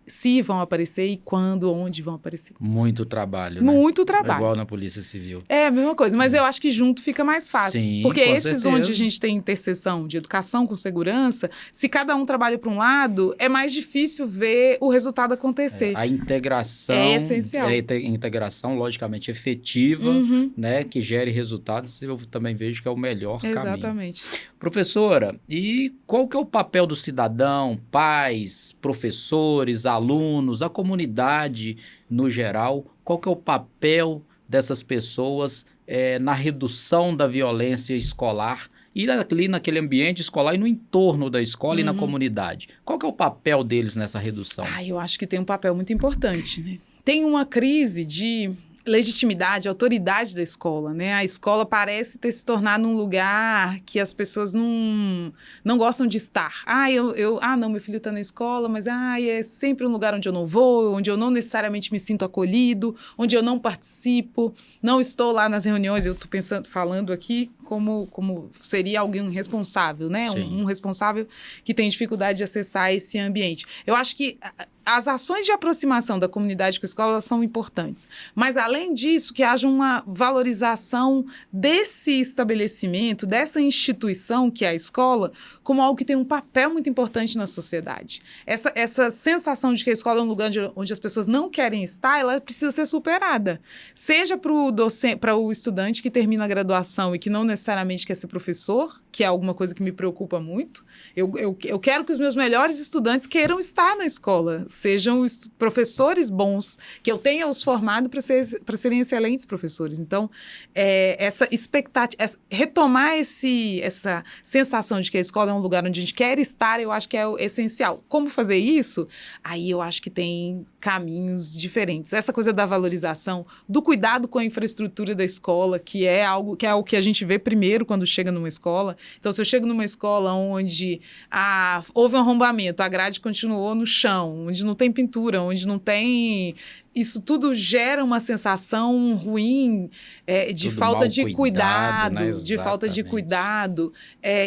se vão aparecer e quando, onde vão aparecer. Muito trabalho, né? Muito trabalho. Igual na Polícia Civil. É a mesma coisa, mas eu acho que junto fica mais fácil. Sim, porque com esses certeza. Onde a gente tem interseção de educação com segurança, se cada um trabalha para um lado, é mais difícil ver o resultado acontecer. A integração... É essencial. Integração, logicamente, efetiva, né? Que gere resultados, eu também vejo que é o melhor caminho. Exatamente. Professora, e qual que é o papel do cidadão, pais, professores, alunos, a comunidade no geral? Qual que é o papel dessas pessoas na redução da violência escolar e ali naquele ambiente escolar e no entorno da escola e na comunidade? Qual que é o papel deles nessa redução? Eu acho que tem um papel muito importante, né? Tem uma crise de legitimidade, autoridade da escola, né? A escola parece ter se tornado um lugar que as pessoas não gostam de estar. Não, meu filho está na escola, mas é sempre um lugar onde eu não vou, onde eu não necessariamente me sinto acolhido, onde eu não participo, não estou lá nas reuniões. Eu estou falando aqui como seria alguém responsável, né? Sim. Um responsável que tem dificuldade de acessar esse ambiente. Eu acho que as ações de aproximação da comunidade com a escola são importantes. Mas, além disso, que haja uma valorização desse estabelecimento, dessa instituição que é a escola, como algo que tem um papel muito importante na sociedade. Essa sensação de que a escola é um lugar onde as pessoas não querem estar, ela precisa ser superada. Seja para o estudante que termina a graduação e que não necessariamente quer ser professor, que é alguma coisa que me preocupa muito. Eu quero que os meus melhores estudantes queiram estar na escola, sejam professores bons, que eu tenha os formado para serem excelentes professores. Então, essa expectativa, retomar essa sensação de que a escola é um lugar onde a gente quer estar, eu acho que é o essencial. Como fazer isso? Aí eu acho que tem caminhos diferentes. Essa coisa da valorização, do cuidado com a infraestrutura da escola, que é algo que a gente vê primeiro quando chega numa escola. Então, se eu chego numa escola onde houve um arrombamento, a grade continuou no chão, onde não tem pintura, onde não tem... Isso tudo gera uma sensação ruim de Tudo falta mal de cuidado, cuidado, né? de falta de Exatamente. cuidado.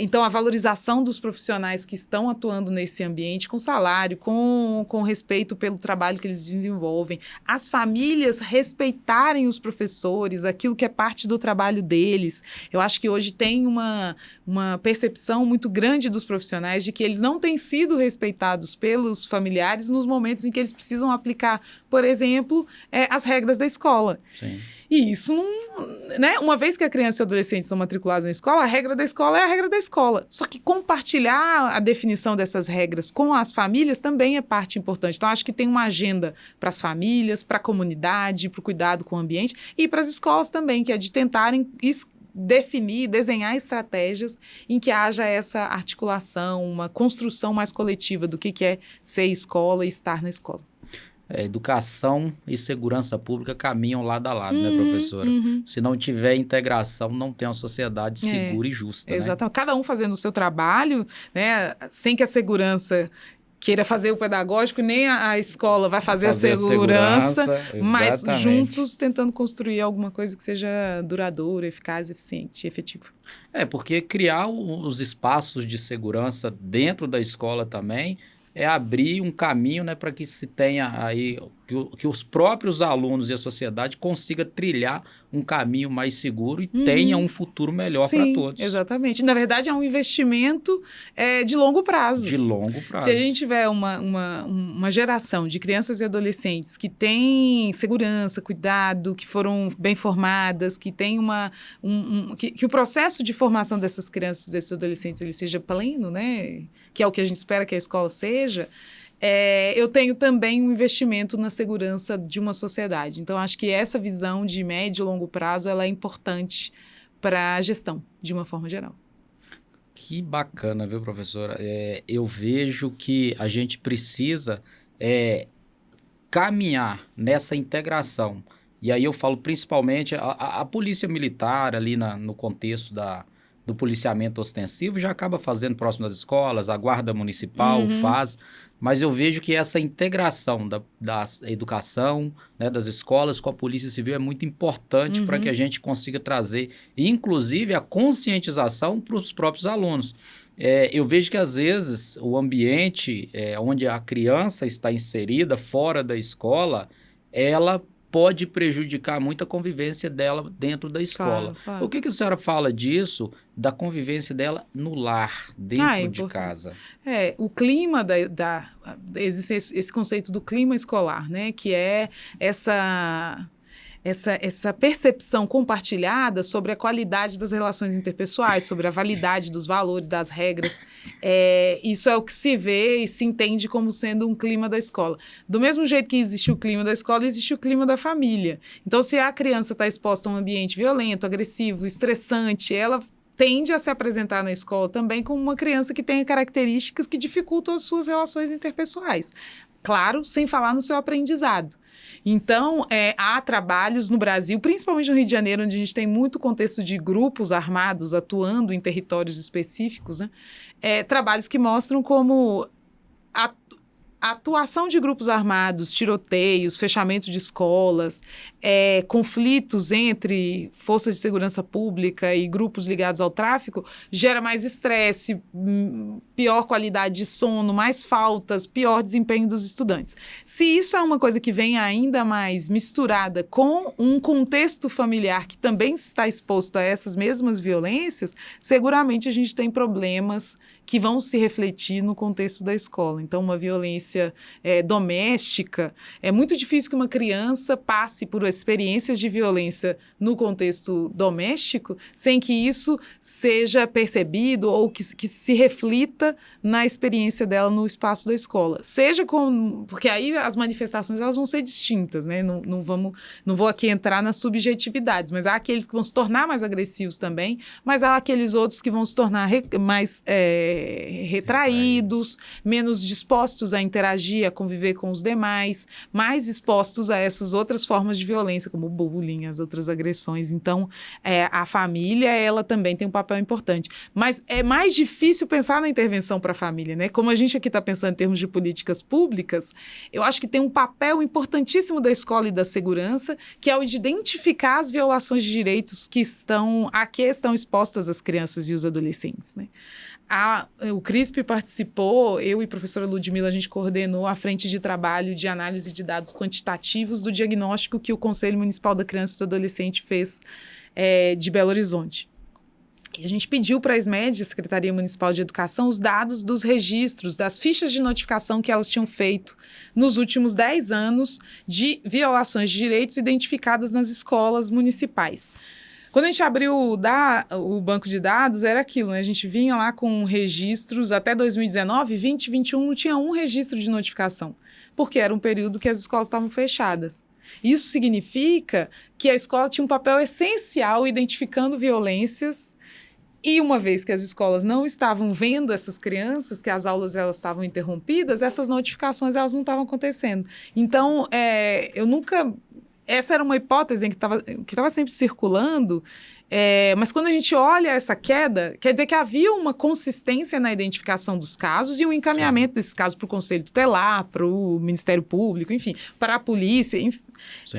Então, a valorização dos profissionais que estão atuando nesse ambiente, com salário, com respeito pelo trabalho que eles desenvolvem. As famílias respeitarem os professores, aquilo que é parte do trabalho deles. Eu acho que hoje tem uma percepção muito grande dos profissionais de que eles não têm sido respeitados pelos familiares nos momentos em que eles precisam aplicar, por exemplo, as regras da escola. Sim. E isso, né? Uma vez que a criança e o adolescente estão matriculados na escola, a regra da escola é a regra da escola. Só que compartilhar a definição dessas regras com as famílias também é parte importante. Então, acho que tem uma agenda para as famílias, para a comunidade, para o cuidado com o ambiente e para as escolas também, que é de tentarem definir, desenhar estratégias em que haja essa articulação, uma construção mais coletiva do que é ser escola e estar na escola. Educação e segurança pública caminham lado a lado, né, professora? Se não tiver integração, não tem uma sociedade segura e justa, né? Exatamente. Cada um fazendo o seu trabalho, né, sem que a segurança queira fazer o pedagógico, nem a escola vai fazer a segurança, mas juntos tentando construir alguma coisa que seja duradoura, eficaz, eficiente, efetiva. Porque criar os espaços de segurança dentro da escola também é abrir um caminho, né, para que se tenha aí, que os próprios alunos e a sociedade consigam trilhar um caminho mais seguro e tenha um futuro melhor para todos. Exatamente. Na verdade, é um investimento de longo prazo. De longo prazo. Se a gente tiver uma geração de crianças e adolescentes que têm segurança, cuidado, que foram bem formadas, que tem que o processo de formação dessas crianças e desses adolescentes ele seja pleno, né? Que é o que a gente espera que a escola seja, eu tenho também um investimento na segurança de uma sociedade. Então, acho que essa visão de médio e longo prazo ela é importante para a gestão, de uma forma geral. Que bacana, viu, professora? Eu vejo que a gente precisa caminhar nessa integração. E aí eu falo principalmente a polícia militar ali no contexto do policiamento ostensivo já acaba fazendo próximo das escolas, a guarda municipal faz, mas eu vejo que essa integração da educação, né, das escolas com a polícia civil é muito importante para que a gente consiga trazer, inclusive, a conscientização para os próprios alunos. Eu vejo que, às vezes, o ambiente onde a criança está inserida, fora da escola, ela pode prejudicar muito a convivência dela dentro da escola. Claro. O que a senhora fala disso, da convivência dela no lar, dentro de casa? O clima existe esse conceito do clima escolar, né? Que é essa percepção compartilhada sobre a qualidade das relações interpessoais, sobre a validade dos valores, das regras. Isso é o que se vê e se entende como sendo um clima da escola. Do mesmo jeito que existe o clima da escola, existe o clima da família. Então, se a criança está exposta a um ambiente violento, agressivo, estressante, ela tende a se apresentar na escola também como uma criança que tenha características que dificultam as suas relações interpessoais. Claro, sem falar no seu aprendizado. Então, há trabalhos no Brasil, principalmente no Rio de Janeiro, onde a gente tem muito contexto de grupos armados atuando em territórios específicos, né? Trabalhos que mostram como a atuação de grupos armados, tiroteios, fechamento de escolas, conflitos entre forças de segurança pública e grupos ligados ao tráfico gera mais estresse, pior qualidade de sono, mais faltas, pior desempenho dos estudantes. Se isso é uma coisa que vem ainda mais misturada com um contexto familiar que também está exposto a essas mesmas violências, seguramente a gente tem problemas que vão se refletir no contexto da escola. Então, uma violência doméstica, é muito difícil que uma criança passe por experiências de violência no contexto doméstico sem que isso seja percebido ou que se reflita na experiência dela no espaço da escola. Porque aí as manifestações elas vão ser distintas, né? Não vou aqui entrar nas subjetividades, mas há aqueles que vão se tornar mais agressivos também, mas há aqueles outros que vão se tornar mais retraídos, menos dispostos a interagir, a conviver com os demais, mais expostos a essas outras formas de violência, como o bullying, as outras agressões. Então, a família, ela também tem um papel importante. Mas é mais difícil pensar na intervenção para a família, né? Como a gente aqui está pensando em termos de políticas públicas, eu acho que tem um papel importantíssimo da escola e da segurança, que é o de identificar as violações de direitos que estão expostas as crianças e os adolescentes, né? O CRISP participou, eu e a professora Ludmila, a gente coordenou a frente de trabalho de análise de dados quantitativos do diagnóstico que o Conselho Municipal da Criança e do Adolescente fez de Belo Horizonte. E a gente pediu para a SMED, a Secretaria Municipal de Educação, os dados dos registros, das fichas de notificação que elas tinham feito nos últimos 10 anos de violações de direitos identificadas nas escolas municipais. Quando a gente abriu o banco de dados, era aquilo, né? A gente vinha lá com registros até 2019, 2021 não tinha um registro de notificação, porque era um período que as escolas estavam fechadas. Isso significa que a escola tinha um papel essencial identificando violências e uma vez que as escolas não estavam vendo essas crianças, que as aulas elas estavam interrompidas, essas notificações elas não estavam acontecendo. Então, essa era uma hipótese que estava sempre circulando, mas quando a gente olha essa queda, quer dizer que havia uma consistência na identificação dos casos e um encaminhamento desses casos para o Conselho Tutelar, para o Ministério Público, enfim, para a polícia. Enfim,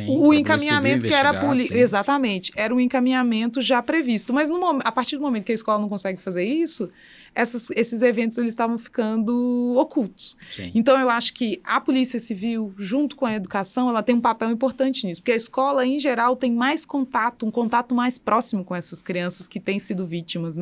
o encaminhamento que era exatamente, era um encaminhamento já previsto. Mas a partir do momento que a escola não consegue fazer isso, esses eventos eles estavam ficando ocultos. Sim. Então, eu acho que a Polícia Civil, junto com a educação, ela tem um papel importante nisso, porque a escola, em geral, tem mais contato, um contato mais próximo com essas crianças que têm sido vítimas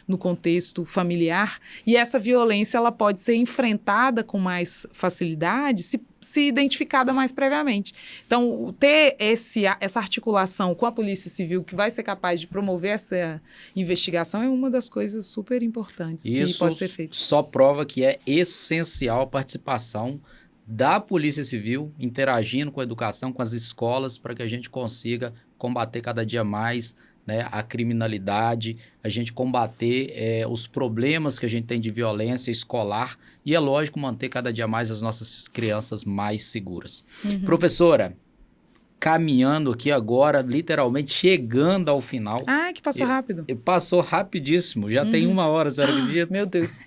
no contexto familiar, e essa violência ela pode ser enfrentada com mais facilidade se identificada mais previamente. Então, ter essa articulação com a Polícia Civil, que vai ser capaz de promover essa investigação, é uma das coisas super importantes que pode ser feito. Isso só prova que é essencial a participação da Polícia Civil, interagindo com a educação, com as escolas, para que a gente consiga combater cada dia mais, né, a criminalidade, a gente combater os problemas que a gente tem de violência escolar e, é lógico, manter cada dia mais as nossas crianças mais seguras. Uhum. Professora, caminhando aqui agora, literalmente chegando ao final. Ah, que passou rápido. Passou rapidíssimo, já tem 1 hora, você acredita? Meu Deus.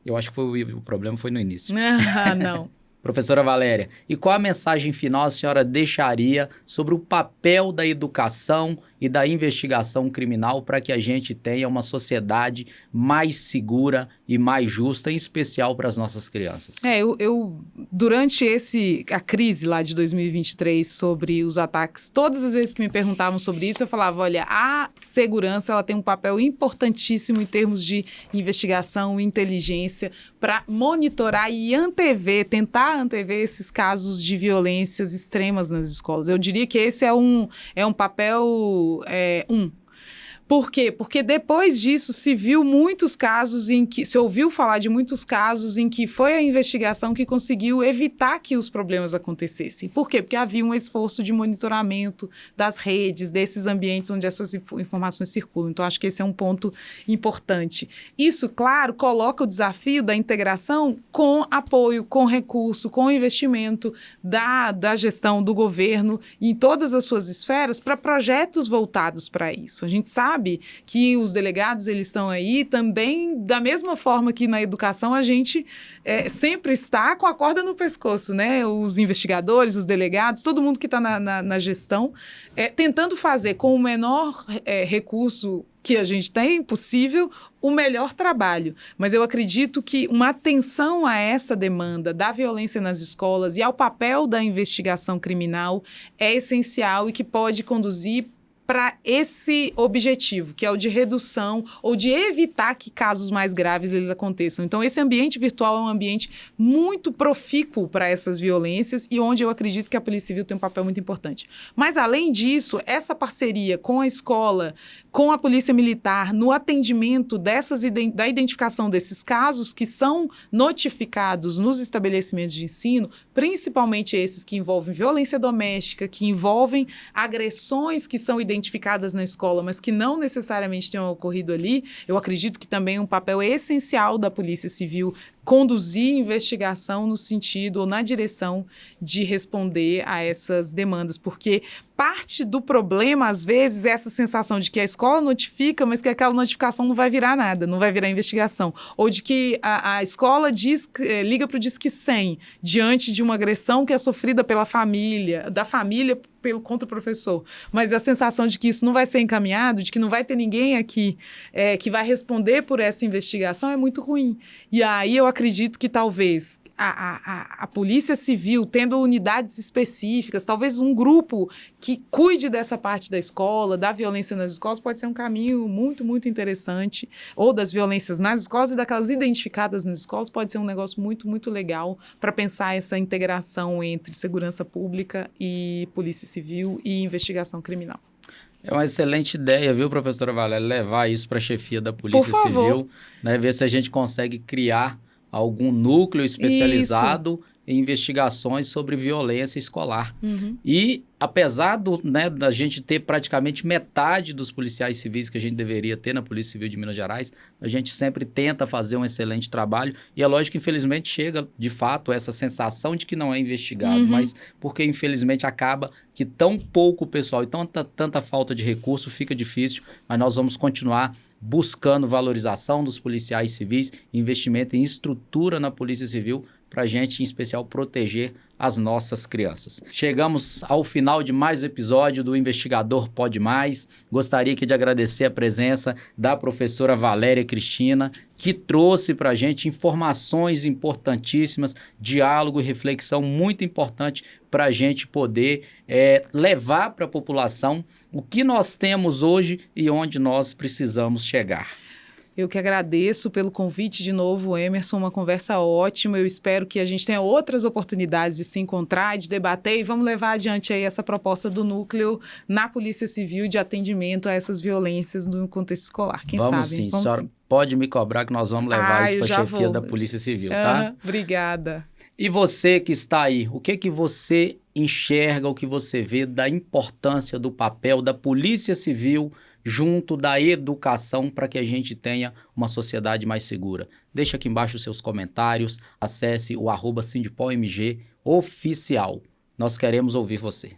Eu acho que o problema foi no início. Ah, não. Professora Valéria, e qual a mensagem final a senhora deixaria sobre o papel da educação e da investigação criminal para que a gente tenha uma sociedade mais segura e mais justa, em especial para as nossas crianças? Durante a crise lá de 2023 sobre os ataques, todas as vezes que me perguntavam sobre isso, eu falava, olha, a segurança ela tem um papel importantíssimo em termos de investigação e inteligência para monitorar e tentar antever esses casos de violências extremas nas escolas. Eu diria que esse é um papel Por quê? Porque depois disso se ouviu falar de muitos casos em que foi a investigação que conseguiu evitar que os problemas acontecessem. Por quê? Porque havia um esforço de monitoramento das redes, desses ambientes onde essas informações circulam. Então, acho que esse é um ponto importante. Isso, claro, coloca o desafio da integração com apoio, com recurso, com investimento da gestão do governo em todas as suas esferas para projetos voltados para isso. A gente sabe sabe que os delegados eles estão aí também, da mesma forma que na educação a gente sempre está com a corda no pescoço, né? Os investigadores, os delegados, todo mundo que está na gestão, tentando fazer com o menor recurso que a gente tem possível o melhor trabalho. Mas eu acredito que uma atenção a essa demanda da violência nas escolas e ao papel da investigação criminal é essencial e que pode conduzir para esse objetivo, que é o de redução ou de evitar que casos mais graves eles aconteçam. Então, esse ambiente virtual é um ambiente muito profícuo para essas violências e onde eu acredito que a Polícia Civil tem um papel muito importante. Mas, além disso, essa parceria com a escola, com a Polícia Militar, no atendimento da identificação desses casos que são notificados nos estabelecimentos de ensino, principalmente esses que envolvem violência doméstica, que envolvem agressões que são identificadas na escola, mas que não necessariamente tenham ocorrido ali, eu acredito que também é um papel essencial da Polícia Civil conduzir investigação no sentido ou na direção de responder a essas demandas, porque parte do problema, às vezes, é essa sensação de que a escola notifica, mas que aquela notificação não vai virar nada, não vai virar investigação. Ou de que a escola liga para o Disque 100 diante de uma agressão que é sofrida pela família, da família contra o professor. Mas a sensação de que isso não vai ser encaminhado, de que não vai ter ninguém aqui que vai responder por essa investigação é muito ruim. E aí eu acredito que talvez a Polícia Civil, tendo unidades específicas, talvez um grupo que cuide dessa parte da escola, da violência nas escolas, pode ser um caminho muito, muito interessante. Ou das violências nas escolas e daquelas identificadas nas escolas, pode ser um negócio muito, muito legal para pensar essa integração entre segurança pública e Polícia Civil e investigação criminal. É uma excelente ideia, viu, professora Valéria, levar isso para a chefia da Polícia Civil, né, ver se a gente consegue criar algum núcleo especializado em investigações sobre violência escolar. Uhum. E, apesar da gente ter praticamente metade dos policiais civis que a gente deveria ter na Polícia Civil de Minas Gerais, a gente sempre tenta fazer um excelente trabalho. E é lógico que, infelizmente, chega, de fato, essa sensação de que não é investigado, mas porque, infelizmente, acaba que tão pouco pessoal e tanta falta de recurso fica difícil, mas nós vamos continuar buscando valorização dos policiais civis, investimento em estrutura na Polícia Civil, para a gente, em especial, proteger as nossas crianças. Chegamos ao final de mais um episódio do Investigador Pode Mais. Gostaria aqui de agradecer a presença da professora Valéria Cristina, que trouxe para a gente informações importantíssimas, diálogo e reflexão muito importante para a gente poder levar para a população o que nós temos hoje e onde nós precisamos chegar. Eu que agradeço pelo convite de novo, Emerson, uma conversa ótima. Eu espero que a gente tenha outras oportunidades de se encontrar, de debater e vamos levar adiante aí essa proposta do núcleo na Polícia Civil de atendimento a essas violências no contexto escolar. Quem vamos sabe? Sim, vamos senhora, sim. Pode me cobrar que nós vamos levar isso para a chefia vou. da Polícia Civil, tá? Obrigada. E você que está aí, o que você enxerga, o que você vê da importância do papel da Polícia Civil junto da educação para que a gente tenha uma sociedade mais segura? Deixa aqui embaixo os seus comentários, acesse o @sindipolmg oficial. Nós queremos ouvir você.